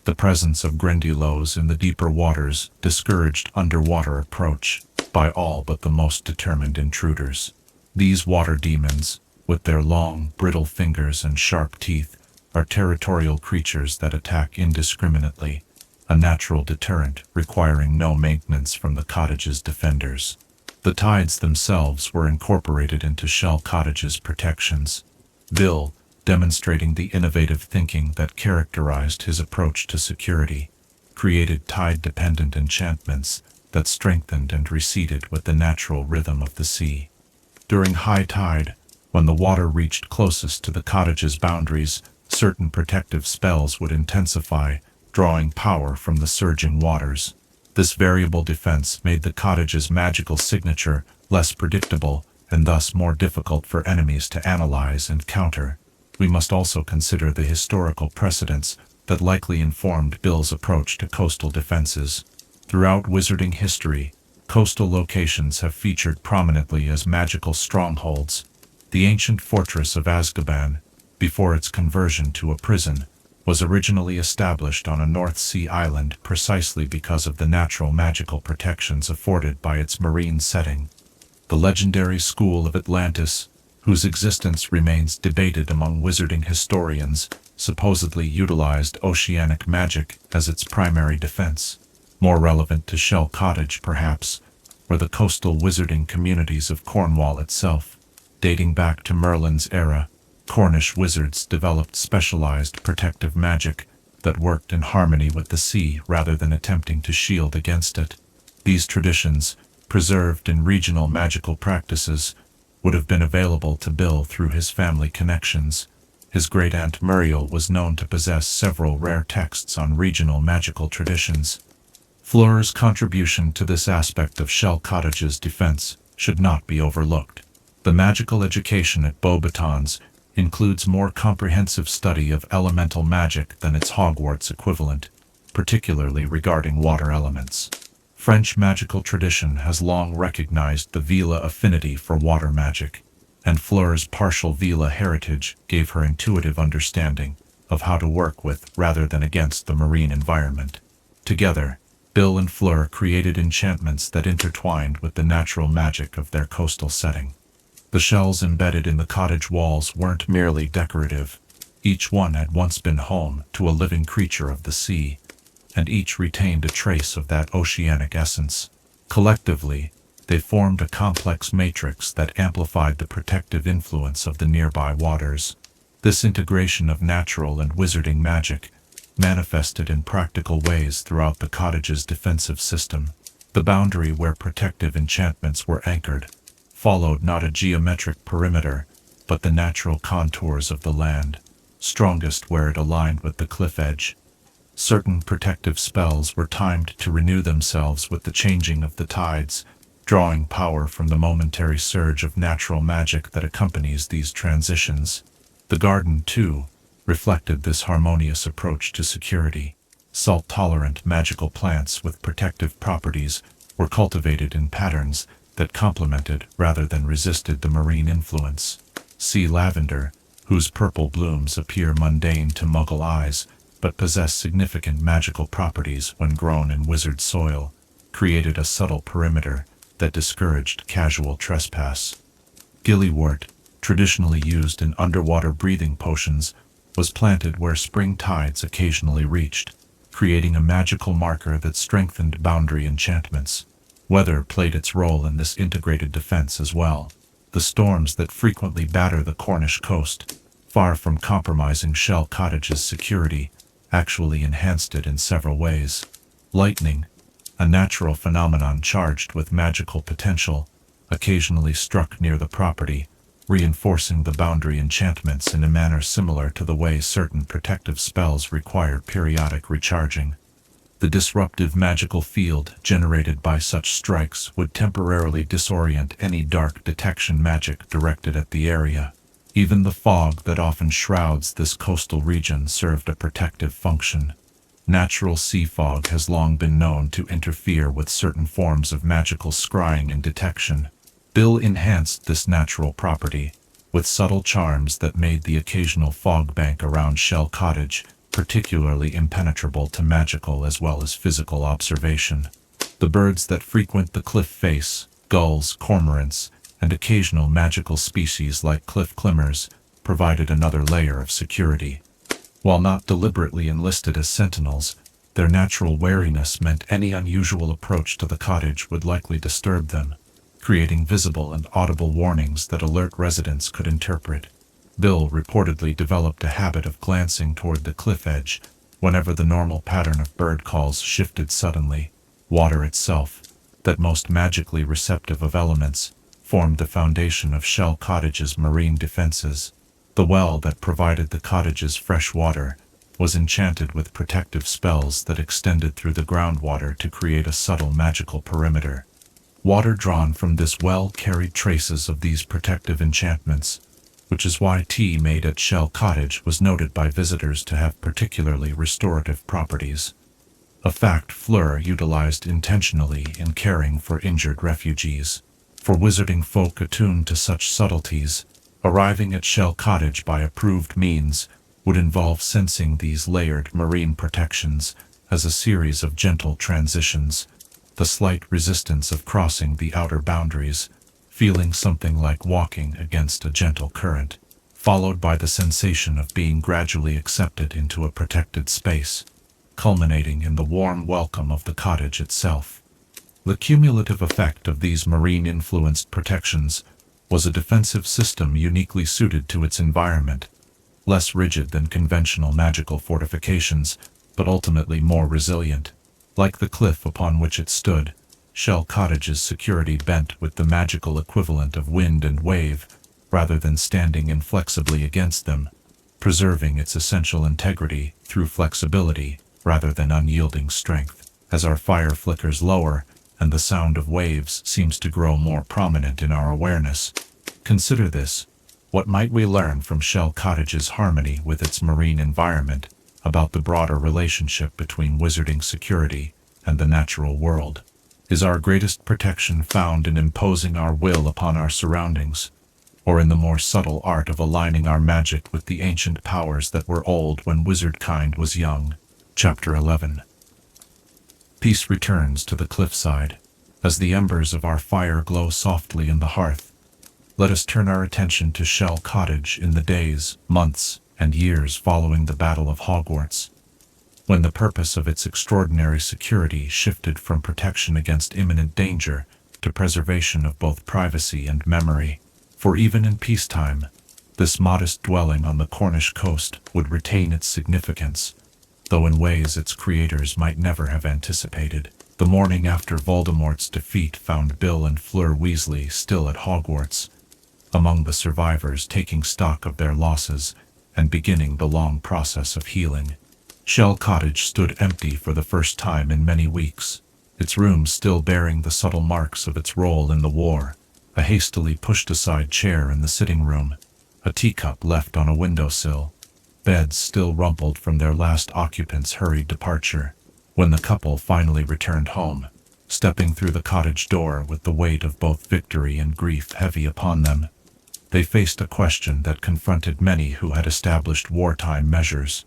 The presence of grendulos in the deeper waters discouraged underwater approach by all but the most determined intruders. These water demons, with their long, brittle fingers and sharp teeth, are territorial creatures that attack indiscriminately, a natural deterrent requiring no maintenance from the cottage's defenders. The tides themselves were incorporated into Shell Cottage's protections. Bill, demonstrating the innovative thinking that characterized his approach to security, created tide-dependent enchantments that strengthened and receded with the natural rhythm of the sea. During high tide, when the water reached closest to the cottage's boundaries, certain protective spells would intensify, drawing power from the surging waters. This variable defense made the cottage's magical signature less predictable and thus more difficult for enemies to analyze and counter. We must also consider the historical precedents that likely informed Bill's approach to coastal defenses. Throughout wizarding history, coastal locations have featured prominently as magical strongholds. The ancient fortress of Azkaban, before its conversion to a prison, was originally established on a North Sea island precisely because of the natural magical protections afforded by its marine setting. The legendary School of Atlantis, whose existence remains debated among wizarding historians, supposedly utilized oceanic magic as its primary defense. More relevant to Shell Cottage, perhaps, were the coastal wizarding communities of Cornwall itself. Dating back to Merlin's era, Cornish wizards developed specialized protective magic that worked in harmony with the sea rather than attempting to shield against it. These traditions, preserved in regional magical practices, would have been available to Bill through his family connections. His great-aunt Muriel was known to possess several rare texts on regional magical traditions. Fleur's contribution to this aspect of Shell Cottage's defense should not be overlooked. The magical education at Beauxbatons includes more comprehensive study of elemental magic than its Hogwarts equivalent, particularly regarding water elements. French magical tradition has long recognized the Vila affinity for water magic, and Fleur's partial Vila heritage gave her intuitive understanding of how to work with rather than against the marine environment. Together, Bill and Fleur created enchantments that intertwined with the natural magic of their coastal setting. The shells embedded in the cottage walls weren't merely decorative. Each one had once been home to a living creature of the sea, and each retained a trace of that oceanic essence. Collectively, they formed a complex matrix that amplified the protective influence of the nearby waters. This integration of natural and wizarding magic manifested in practical ways throughout the cottage's defensive system. The boundary where protective enchantments were anchored followed not a geometric perimeter, but the natural contours of the land, strongest where it aligned with the cliff edge. Certain protective spells were timed to renew themselves with the changing of the tides, drawing power from the momentary surge of natural magic that accompanies these transitions. The garden, too, reflected this harmonious approach to security. Salt-tolerant magical plants with protective properties were cultivated in patterns that complemented rather than resisted the marine influence. Sea lavender, whose purple blooms appear mundane to Muggle eyes, but possess significant magical properties when grown in wizard soil, created a subtle perimeter that discouraged casual trespass. Gillywort, traditionally used in underwater breathing potions, was planted where spring tides occasionally reached, creating a magical marker that strengthened boundary enchantments. Weather played its role in this integrated defense as well. The storms that frequently batter the Cornish coast, far from compromising Shell Cottage's security, actually enhanced it in several ways. Lightning, a natural phenomenon charged with magical potential, occasionally struck near the property, reinforcing the boundary enchantments in a manner similar to the way certain protective spells require periodic recharging. The disruptive magical field generated by such strikes would temporarily disorient any dark detection magic directed at the area. Even the fog that often shrouds this coastal region served a protective function. Natural sea fog has long been known to interfere with certain forms of magical scrying and detection. Bill enhanced this natural property with subtle charms that made the occasional fog bank around Shell Cottage particularly impenetrable to magical as well as physical observation. The birds that frequent the cliff face, gulls, cormorants, and occasional magical species like cliff climbers, provided another layer of security. While not deliberately enlisted as sentinels, their natural wariness meant any unusual approach to the cottage would likely disturb them, creating visible and audible warnings that alert residents could interpret. Bill reportedly developed a habit of glancing toward the cliff edge whenever the normal pattern of bird calls shifted suddenly. Water itself, that most magically receptive of elements, formed the foundation of Shell Cottage's marine defenses. The well that provided the cottage's fresh water was enchanted with protective spells that extended through the groundwater to create a subtle magical perimeter. Water drawn from this well carried traces of these protective enchantments, which is why tea made at Shell Cottage was noted by visitors to have particularly restorative properties. A fact Fleur utilized intentionally in caring for injured refugees. For wizarding folk attuned to such subtleties, arriving at Shell Cottage by approved means would involve sensing these layered marine protections as a series of gentle transitions, the slight resistance of crossing the outer boundaries, feeling something like walking against a gentle current, followed by the sensation of being gradually accepted into a protected space, culminating in the warm welcome of the cottage itself. The cumulative effect of these marine-influenced protections was a defensive system uniquely suited to its environment, less rigid than conventional magical fortifications, but ultimately more resilient. Like the cliff upon which it stood, Shell Cottage's security bent with the magical equivalent of wind and wave, rather than standing inflexibly against them, preserving its essential integrity through flexibility rather than unyielding strength. As our fire flickers lower, and the sound of waves seems to grow more prominent in our awareness, consider this: what might we learn from Shell Cottage's harmony with its marine environment about the broader relationship between wizarding security and the natural world? Is our greatest protection found in imposing our will upon our surroundings, or in the more subtle art of aligning our magic with the ancient powers that were old when wizardkind was young? Chapter 11. Peace returns to the cliffside. As the embers of our fire glow softly in the hearth, let us turn our attention to Shell Cottage in the days, months, and years following the Battle of Hogwarts, when the purpose of its extraordinary security shifted from protection against imminent danger to preservation of both privacy and memory. For even in peacetime, this modest dwelling on the Cornish coast would retain its significance, though in ways its creators might never have anticipated. The morning after Voldemort's defeat found Bill and Fleur Weasley still at Hogwarts, among the survivors taking stock of their losses and beginning the long process of healing. Shell Cottage stood empty for the first time in many weeks, its rooms still bearing the subtle marks of its role in the war: a hastily pushed-aside chair in the sitting room, a teacup left on a windowsill, beds still rumpled from their last occupant's hurried departure. When the couple finally returned home, stepping through the cottage door with the weight of both victory and grief heavy upon them, they faced a question that confronted many who had established wartime measures: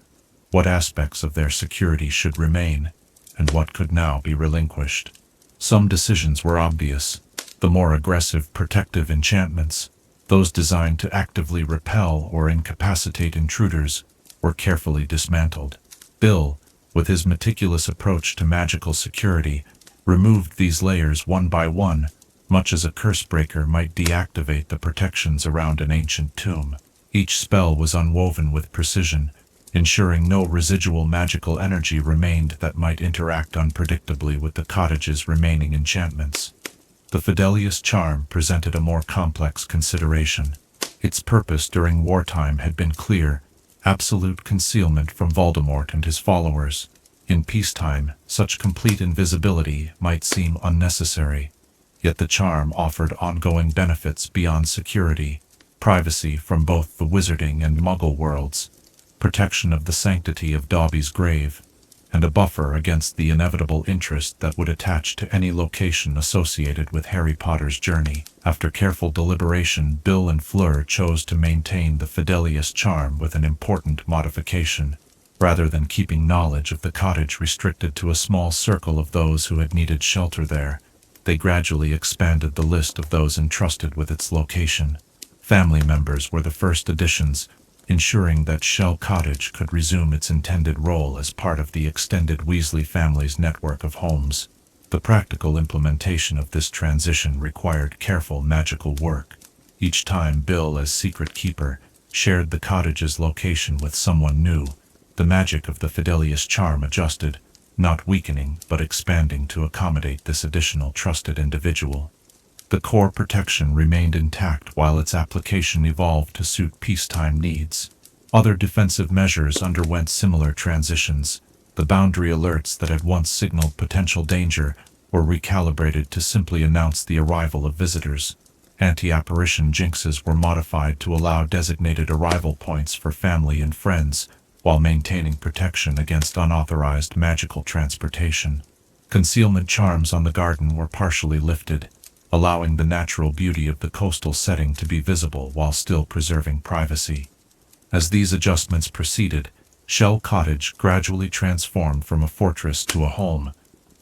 what aspects of their security should remain, and what could now be relinquished. Some decisions were obvious: the more aggressive protective enchantments, those designed to actively repel or incapacitate intruders, were carefully dismantled. Bill, with his meticulous approach to magical security, removed these layers one by one, much as a curse-breaker might deactivate the protections around an ancient tomb. Each spell was unwoven with precision, ensuring no residual magical energy remained that might interact unpredictably with the cottage's remaining enchantments. The Fidelius charm presented a more complex consideration. Its purpose during wartime had been clear: absolute concealment from Voldemort and his followers. In peacetime, such complete invisibility might seem unnecessary, yet the charm offered ongoing benefits beyond security: privacy from both the wizarding and muggle worlds, protection of the sanctity of Dobby's grave, and a buffer against the inevitable interest that would attach to any location associated with Harry Potter's journey. After careful deliberation, Bill and Fleur chose to maintain the Fidelius charm with an important modification. Rather than keeping knowledge of the cottage restricted to a small circle of those who had needed shelter there, they gradually expanded the list of those entrusted with its location. Family members were the first additions, ensuring that Shell Cottage could resume its intended role as part of the extended Weasley family's network of homes. The practical implementation of this transition required careful magical work. Each time Bill, as secret keeper, shared the cottage's location with someone new, the magic of the Fidelius charm adjusted, not weakening but expanding to accommodate this additional trusted individual. The core protection remained intact while its application evolved to suit peacetime needs. Other defensive measures underwent similar transitions. The boundary alerts that had once signaled potential danger were recalibrated to simply announce the arrival of visitors. Anti-apparition jinxes were modified to allow designated arrival points for family and friends, while maintaining protection against unauthorized magical transportation. Concealment charms on the garden were partially lifted, allowing the natural beauty of the coastal setting to be visible while still preserving privacy. As these adjustments proceeded, Shell Cottage gradually transformed from a fortress to a home,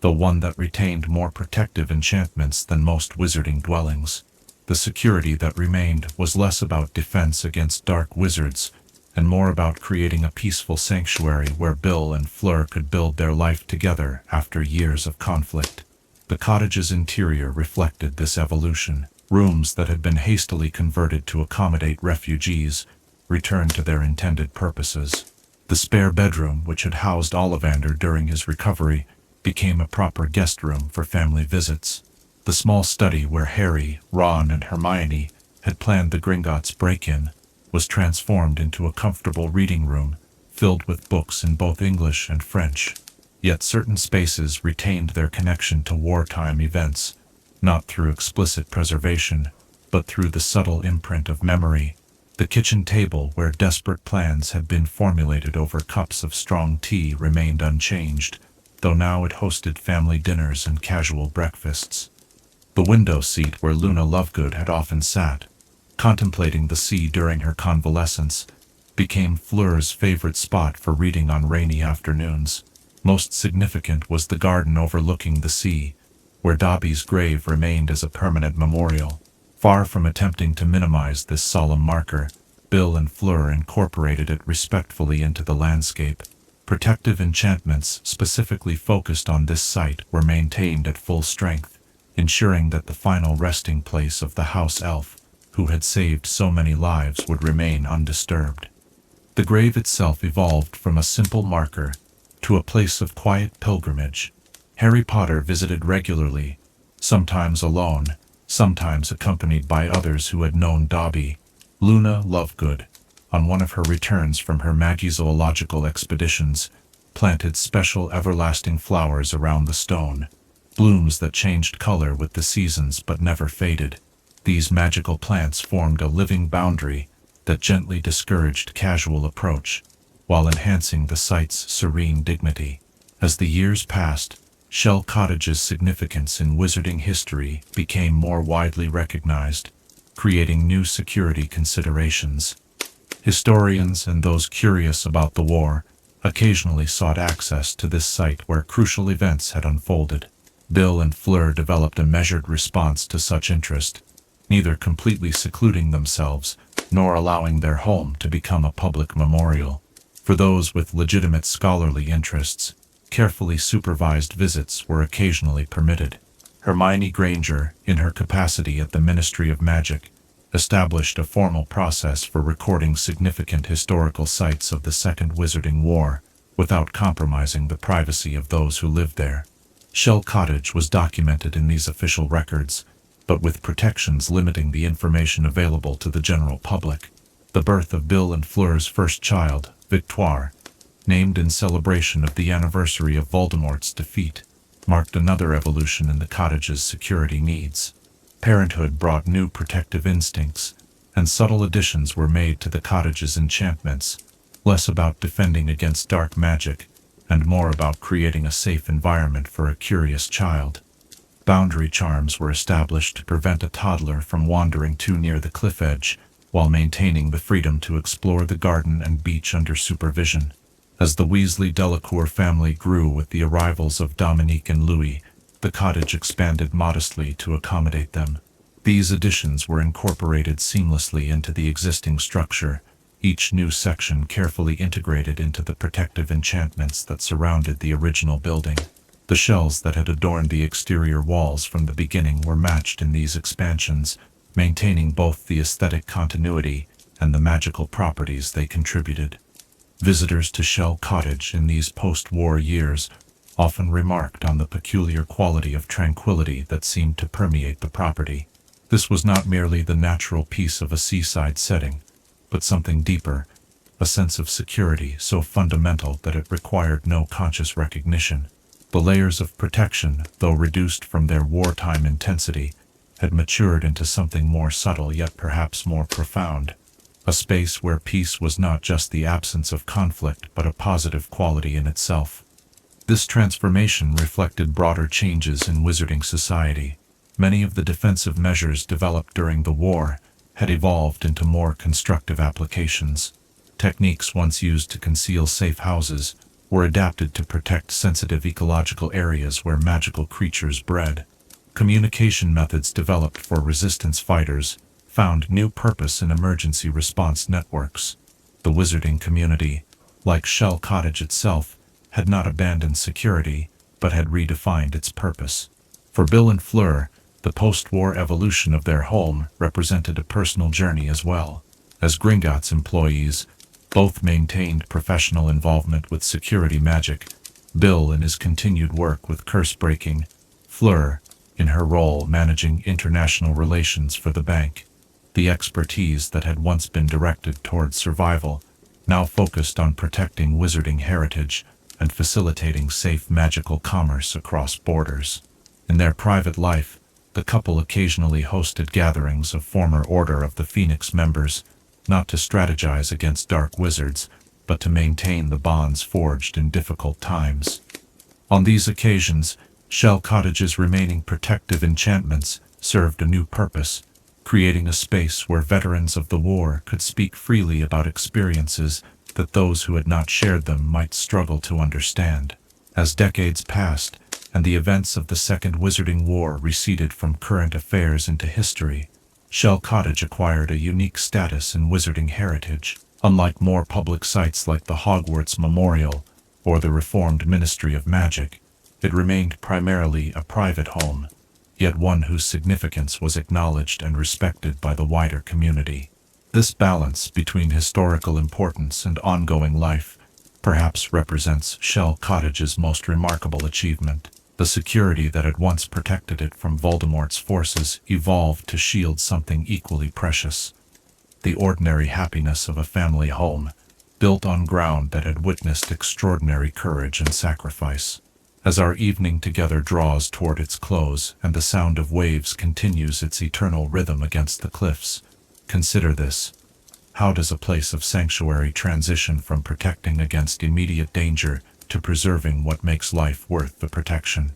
though one that retained more protective enchantments than most wizarding dwellings. The security that remained was less about defense against dark wizards, and more about creating a peaceful sanctuary where Bill and Fleur could build their life together after years of conflict. The cottage's interior reflected this evolution. Rooms that had been hastily converted to accommodate refugees returned to their intended purposes. The spare bedroom, which had housed Ollivander during his recovery, became a proper guest room for family visits. The small study where Harry, Ron, and Hermione had planned the Gringotts break-in was transformed into a comfortable reading room filled with books in both English and French. Yet certain spaces retained their connection to wartime events, not through explicit preservation, but through the subtle imprint of memory. The kitchen table where desperate plans had been formulated over cups of strong tea remained unchanged, though now it hosted family dinners and casual breakfasts. The window seat where Luna Lovegood had often sat, contemplating the sea during her convalescence, became Fleur's favorite spot for reading on rainy afternoons. Most significant was the garden overlooking the sea, where Dobby's grave remained as a permanent memorial. Far from attempting to minimize this solemn marker, Bill and Fleur incorporated it respectfully into the landscape. Protective enchantments specifically focused on this site were maintained at full strength, ensuring that the final resting place of the house elf, who had saved so many lives, would remain undisturbed. The grave itself evolved from a simple marker to a place of quiet pilgrimage. Harry Potter visited regularly, sometimes alone, sometimes accompanied by others who had known Dobby. Luna Lovegood, on one of her returns from her magizoological expeditions, planted special everlasting flowers around the stone, blooms that changed color with the seasons but never faded. These magical plants formed a living boundary that gently discouraged casual approach, while enhancing the site's serene dignity. As the years passed, Shell Cottage's significance in wizarding history became more widely recognized, creating new security considerations. Historians and those curious about the war occasionally sought access to this site where crucial events had unfolded. Bill and Fleur developed a measured response to such interest, neither completely secluding themselves nor allowing their home to become a public memorial. For those with legitimate scholarly interests, carefully supervised visits were occasionally permitted. Hermione Granger, in her capacity at the Ministry of Magic, established a formal process for recording significant historical sites of the Second Wizarding War, without compromising the privacy of those who lived there. Shell Cottage was documented in these official records, but with protections limiting the information available to the general public. The birth of Bill and Fleur's first child, Victoire, named in celebration of the anniversary of Voldemort's defeat, marked another evolution in the cottage's security needs. Parenthood brought new protective instincts, and subtle additions were made to the cottage's enchantments, less about defending against dark magic, and more about creating a safe environment for a curious child. Boundary charms were established to prevent a toddler from wandering too near the cliff edge, while maintaining the freedom to explore the garden and beach under supervision. As the Weasley Delacour family grew with the arrivals of Dominique and Louis, the cottage expanded modestly to accommodate them. These additions were incorporated seamlessly into the existing structure, each new section carefully integrated into the protective enchantments that surrounded the original building. The shells that had adorned the exterior walls from the beginning were matched in these expansions, maintaining both the aesthetic continuity and the magical properties they contributed. Visitors to Shell Cottage in these post-war years often remarked on the peculiar quality of tranquility that seemed to permeate the property. This was not merely the natural peace of a seaside setting, but something deeper, a sense of security so fundamental that it required no conscious recognition. The layers of protection, though reduced from their wartime intensity, had matured into something more subtle yet perhaps more profound, a space where peace was not just the absence of conflict but a positive quality in itself. This transformation reflected broader changes in wizarding society. Many of the defensive measures developed during the war had evolved into more constructive applications. Techniques once used to conceal safe houses were adapted to protect sensitive ecological areas where magical creatures bred. Communication methods developed for resistance fighters found new purpose in emergency response networks. The wizarding community, like Shell Cottage itself, had not abandoned security, but had redefined its purpose. For Bill and Fleur, the post-war evolution of their home represented a personal journey as well. As Gringotts employees, both maintained professional involvement with security magic, Bill in his continued work with curse-breaking, Fleur in her role managing international relations for the bank. The expertise that had once been directed towards survival now focused on protecting wizarding heritage and facilitating safe magical commerce across borders. In their private life, the couple occasionally hosted gatherings of former Order of the Phoenix members, not to strategize against dark wizards, but to maintain the bonds forged in difficult times. On these occasions, Shell Cottage's remaining protective enchantments served a new purpose, creating a space where veterans of the war could speak freely about experiences that those who had not shared them might struggle to understand. As decades passed, and the events of the Second Wizarding War receded from current affairs into history, Shell Cottage acquired a unique status in wizarding heritage. Unlike more public sites like the Hogwarts Memorial or the Reformed Ministry of Magic, it remained primarily a private home, yet one whose significance was acknowledged and respected by the wider community. This balance between historical importance and ongoing life perhaps represents Shell Cottage's most remarkable achievement. The security that had once protected it from Voldemort's forces evolved to shield something equally precious: the ordinary happiness of a family home, built on ground that had witnessed extraordinary courage and sacrifice. As our evening together draws toward its close and the sound of waves continues its eternal rhythm against the cliffs, consider this. How does a place of sanctuary transition from protecting against immediate danger to preserving what makes life worth the protection?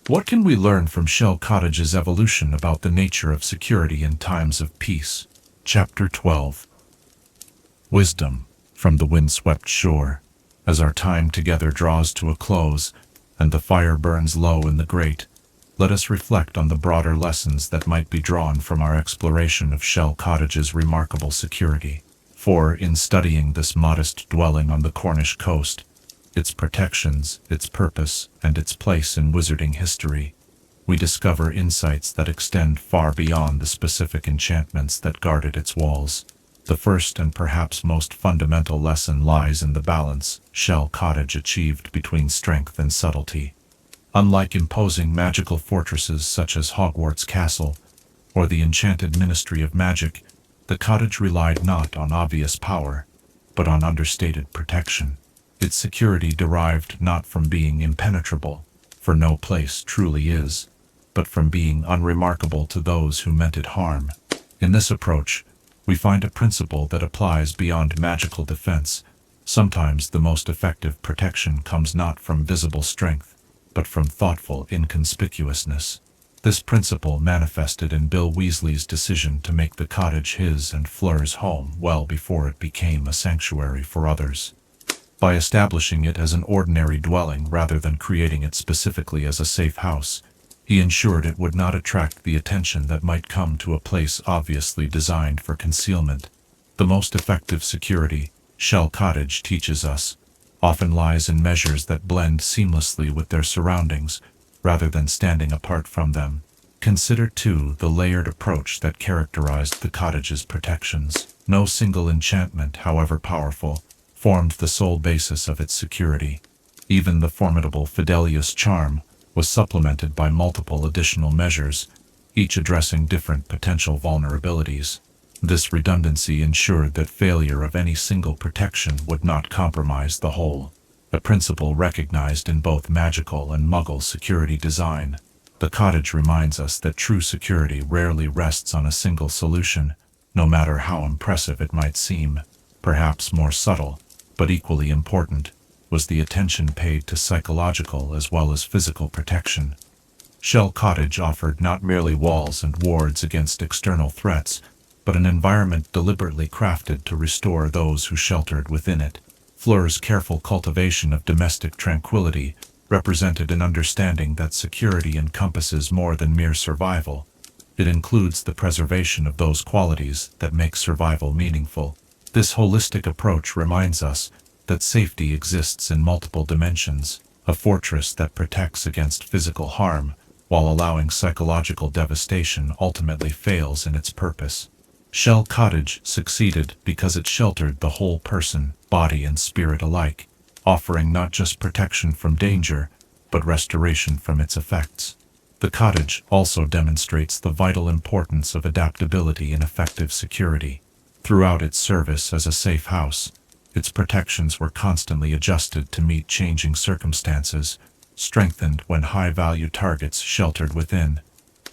What can we learn from Shell Cottage's evolution about the nature of security in times of peace? Chapter 12. Wisdom from the windswept shore. As our time together draws to a close, and the fire burns low in the grate, let us reflect on the broader lessons that might be drawn from our exploration of Shell Cottage's remarkable security. For, in studying this modest dwelling on the Cornish coast, its protections, its purpose, and its place in wizarding history, we discover insights that extend far beyond the specific enchantments that guarded its walls. The first and perhaps most fundamental lesson lies in the balance Shell Cottage achieved between strength and subtlety. Unlike imposing magical fortresses such as Hogwarts Castle or the Enchanted Ministry of Magic, the cottage relied not on obvious power, but on understated protection. its security derived not from being impenetrable, for no place truly is, but from being unremarkable to those who meant it harm. In this approach, we find a principle that applies beyond magical defense. Sometimes the most effective protection comes not from visible strength, but from thoughtful inconspicuousness. This principle manifested in Bill Weasley's decision to make the cottage his and Fleur's home well before it became a sanctuary for others. By establishing it as an ordinary dwelling rather than creating it specifically as a safe house, he ensured it would not attract the attention that might come to a place obviously designed for concealment. The most effective security, Shell Cottage teaches us, often lies in measures that blend seamlessly with their surroundings, rather than standing apart from them. Consider, too, the layered approach that characterized the cottage's protections. No single enchantment, however powerful, formed the sole basis of its security. Even the formidable Fidelius charm was supplemented by multiple additional measures, each addressing different potential vulnerabilities. This redundancy ensured that failure of any single protection would not compromise the whole, a principle recognized in both magical and Muggle security design. The cottage reminds us that true security rarely rests on a single solution, no matter how impressive it might seem. Perhaps more subtle, but equally important, was the attention paid to psychological as well as physical protection. Shell Cottage offered not merely walls and wards against external threats, but an environment deliberately crafted to restore those who sheltered within it. Fleur's careful cultivation of domestic tranquility represented an understanding that security encompasses more than mere survival. It includes the preservation of those qualities that make survival meaningful. This holistic approach reminds us that safety exists in multiple dimensions, a fortress that protects against physical harm, while allowing psychological devastation ultimately fails in its purpose. Shell Cottage succeeded because it sheltered the whole person, body and spirit alike, offering not just protection from danger, but restoration from its effects. The cottage also demonstrates the vital importance of adaptability in effective security. Throughout its service as a safe house, its protections were constantly adjusted to meet changing circumstances, strengthened when high-value targets sheltered within,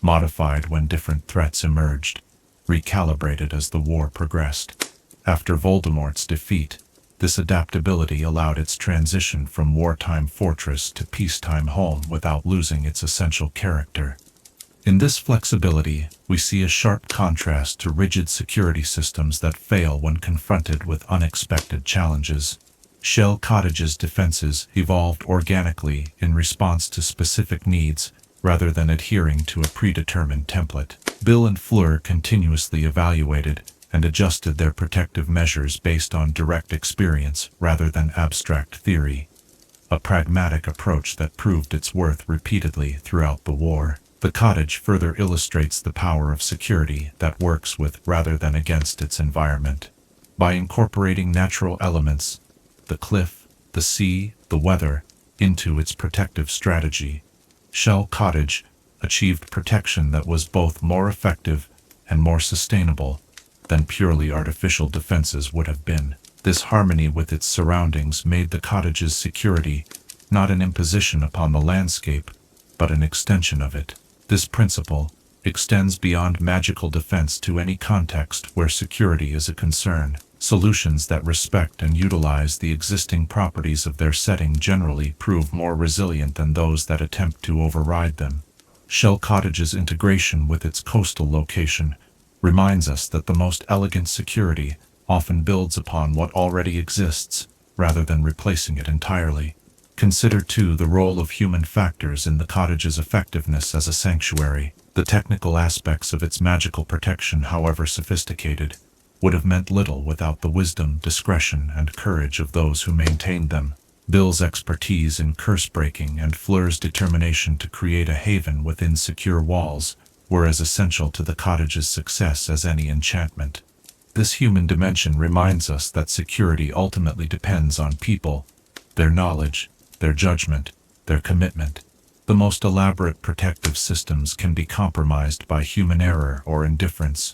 modified when different threats emerged, recalibrated as the war progressed. After Voldemort's defeat, this adaptability allowed its transition from wartime fortress to peacetime home without losing its essential character. In this flexibility, we see a sharp contrast to rigid security systems that fail when confronted with unexpected challenges. Shell Cottage's defenses evolved organically in response to specific needs, rather than adhering to a predetermined template. Bill and Fleur continuously evaluated and adjusted their protective measures based on direct experience rather than abstract theory, a pragmatic approach that proved its worth repeatedly throughout the war. The cottage further illustrates the power of security that works with rather than against its environment. By incorporating natural elements, the cliff, the sea, the weather, into its protective strategy, Shell Cottage achieved protection that was both more effective and more sustainable than purely artificial defenses would have been. This harmony with its surroundings made the cottage's security not an imposition upon the landscape, but an extension of it. This principle extends beyond magical defense to any context where security is a concern. Solutions that respect and utilize the existing properties of their setting generally prove more resilient than those that attempt to override them. Shell Cottage's integration with its coastal location reminds us that the most elegant security often builds upon what already exists, rather than replacing it entirely. Consider, too, the role of human factors in the cottage's effectiveness as a sanctuary. The technical aspects of its magical protection, however sophisticated, would have meant little without the wisdom, discretion, and courage of those who maintained them. Bill's expertise in curse-breaking and Fleur's determination to create a haven within secure walls were as essential to the cottage's success as any enchantment. This human dimension reminds us that security ultimately depends on people, their knowledge, their judgment, their commitment. The most elaborate protective systems can be compromised by human error or indifference,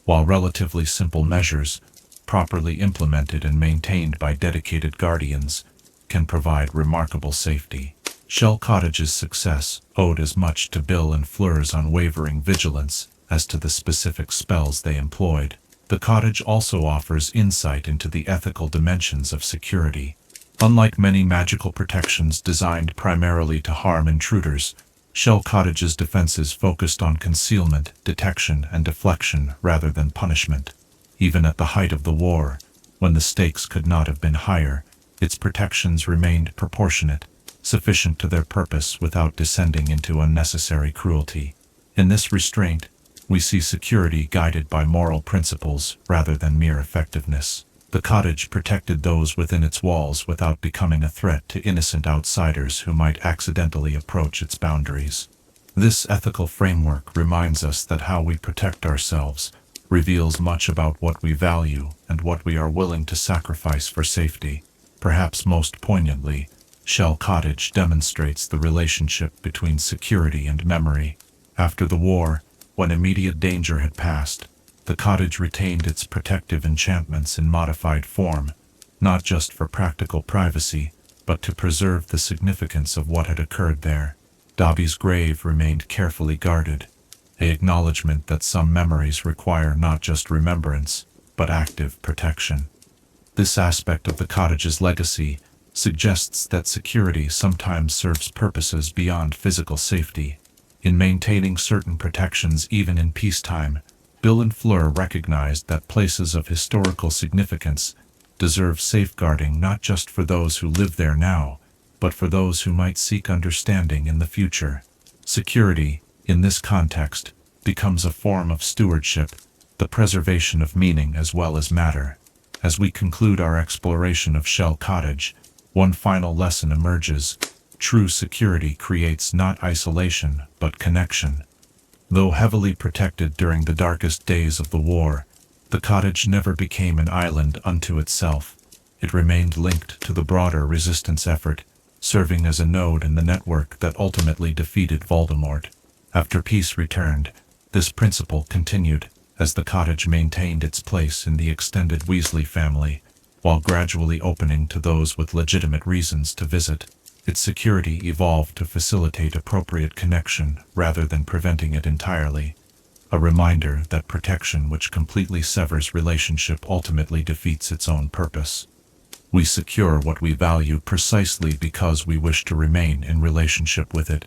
while relatively simple measures, properly implemented and maintained by dedicated guardians, can provide remarkable safety. Shell Cottage's success owed as much to Bill and Fleur's unwavering vigilance as to the specific spells they employed. The cottage also offers insight into the ethical dimensions of security. Unlike many magical protections designed primarily to harm intruders, Shell Cottage's defenses focused on concealment, detection, and deflection rather than punishment. Even at the height of the war, when the stakes could not have been higher, its protections remained proportionate, sufficient to their purpose without descending into unnecessary cruelty. In this restraint, we see security guided by moral principles rather than mere effectiveness. The cottage protected those within its walls without becoming a threat to innocent outsiders who might accidentally approach its boundaries. This ethical framework reminds us that how we protect ourselves reveals much about what we value and what we are willing to sacrifice for safety. Perhaps most poignantly, Shell Cottage demonstrates the relationship between security and memory. After the war, when immediate danger had passed, the cottage retained its protective enchantments in modified form, not just for practical privacy, but to preserve the significance of what had occurred there. Dobby's grave remained carefully guarded, an acknowledgement that some memories require not just remembrance, but active protection. This aspect of the cottage's legacy suggests that security sometimes serves purposes beyond physical safety. In maintaining certain protections even in peacetime, Bill and Fleur recognized that places of historical significance deserve safeguarding not just for those who live there now, but for those who might seek understanding in the future. Security, in this context, becomes a form of stewardship, the preservation of meaning as well as matter. As we conclude our exploration of Shell Cottage, one final lesson emerges. True security creates not isolation, but connection. Though heavily protected during the darkest days of the war, the cottage never became an island unto itself. It remained linked to the broader resistance effort, serving as a node in the network that ultimately defeated Voldemort. After peace returned, this principle continued, as the cottage maintained its place in the extended Weasley family, while gradually opening to those with legitimate reasons to visit. Its security evolved to facilitate appropriate connection rather than preventing it entirely, a reminder that protection which completely severs relationship ultimately defeats its own purpose. We secure what we value precisely because we wish to remain in relationship with it.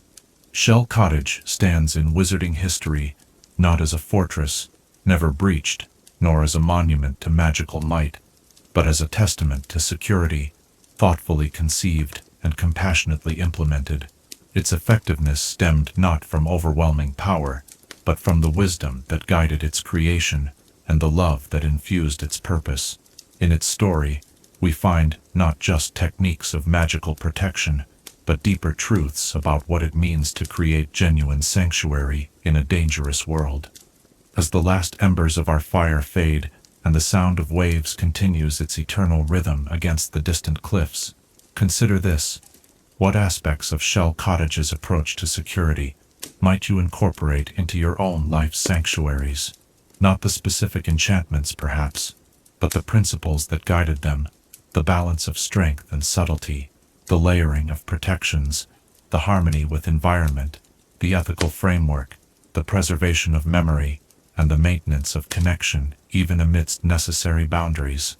Shell Cottage stands in wizarding history, not as a fortress, never breached, nor as a monument to magical might, but as a testament to security, thoughtfully conceived and compassionately implemented. Its effectiveness stemmed not from overwhelming power, but from the wisdom that guided its creation and the love that infused its purpose. In its story, we find not just techniques of magical protection, but deeper truths about what it means to create genuine sanctuary in a dangerous world. As the last embers of our fire fade and the sound of waves continues its eternal rhythm against the distant cliffs, consider this. What aspects of Shell Cottage's approach to security might you incorporate into your own life's sanctuaries? Not the specific enchantments, perhaps, but the principles that guided them, the balance of strength and subtlety, the layering of protections, the harmony with environment, the ethical framework, the preservation of memory, and the maintenance of connection, even amidst necessary boundaries.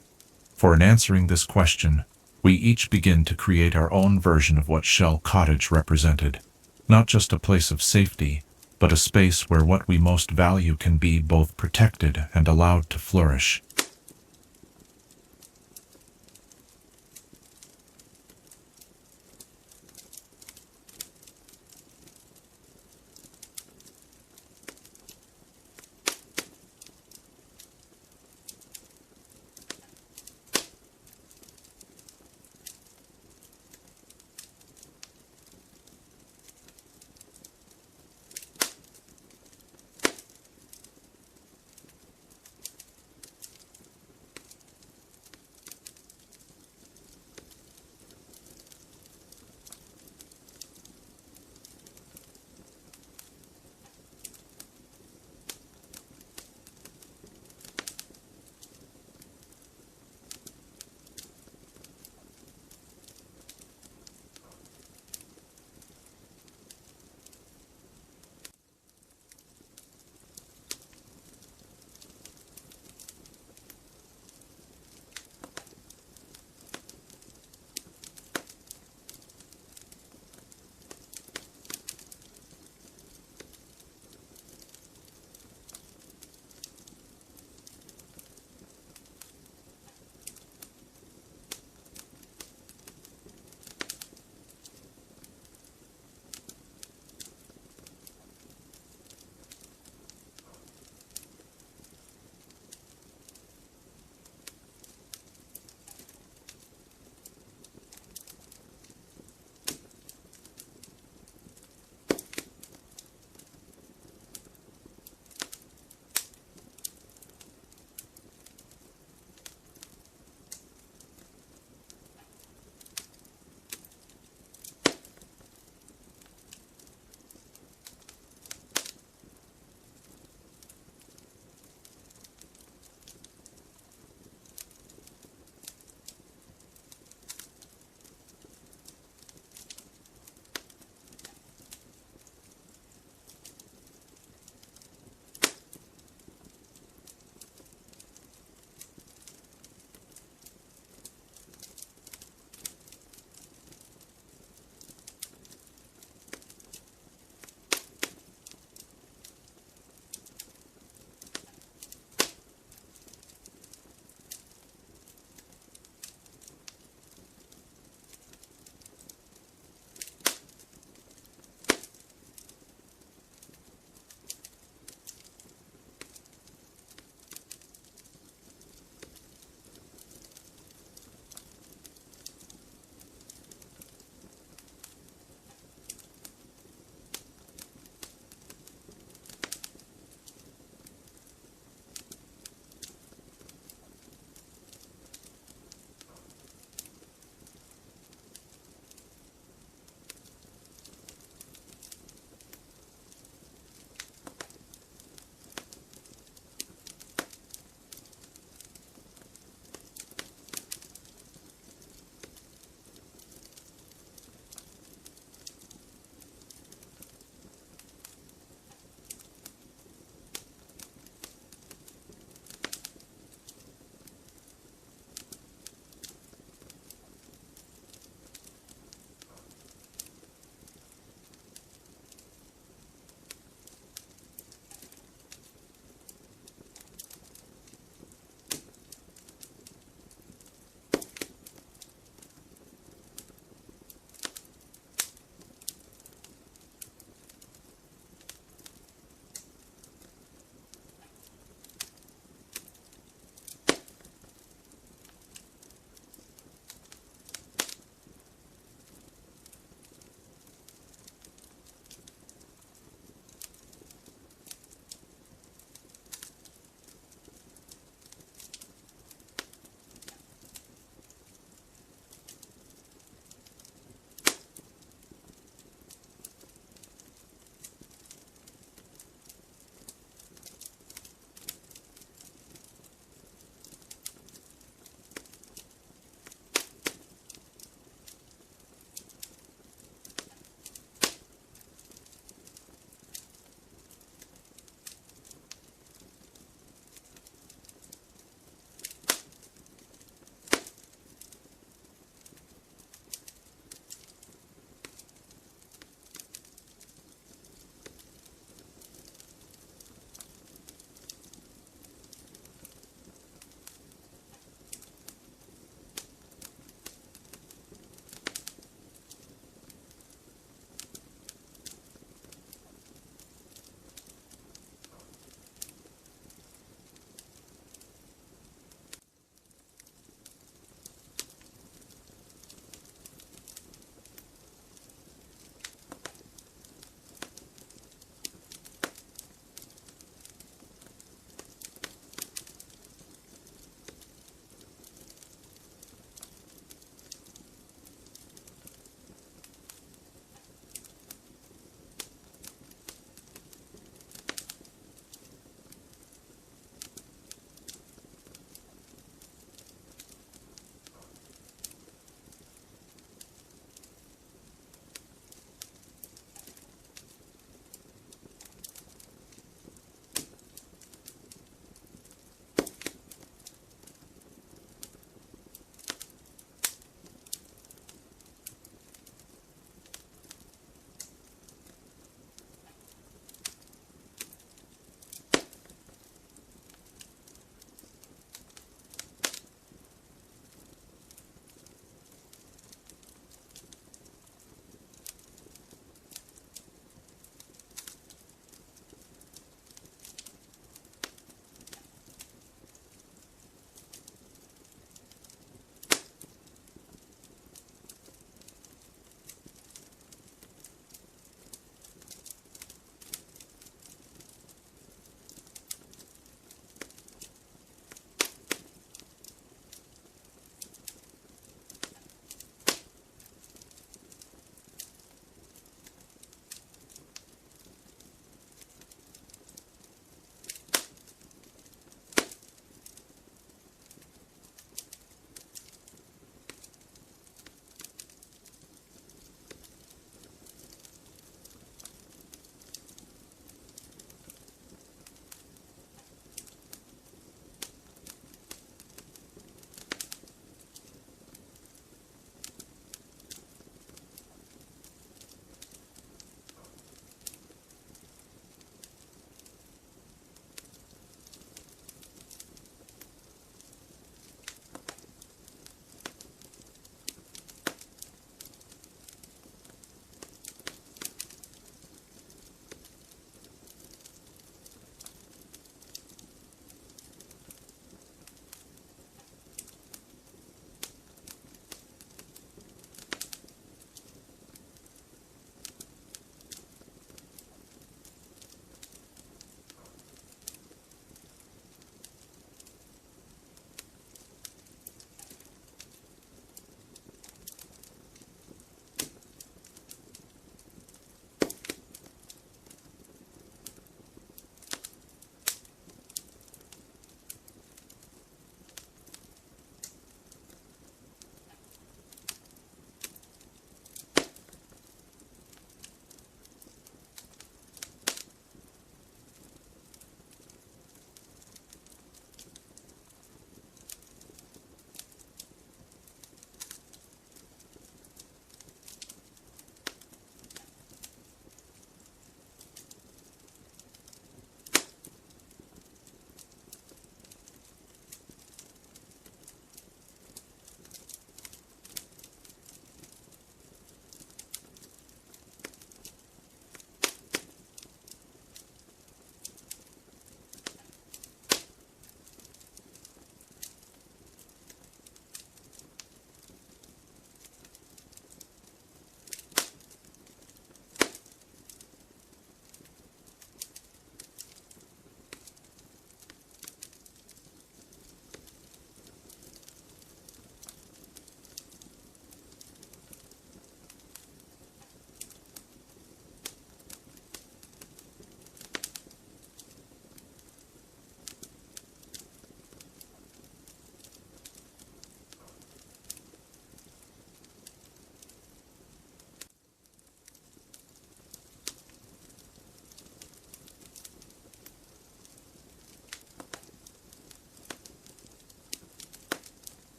For in answering this question, we each begin to create our own version of what Shell Cottage represented. Not just a place of safety, but a space where what we most value can be both protected and allowed to flourish.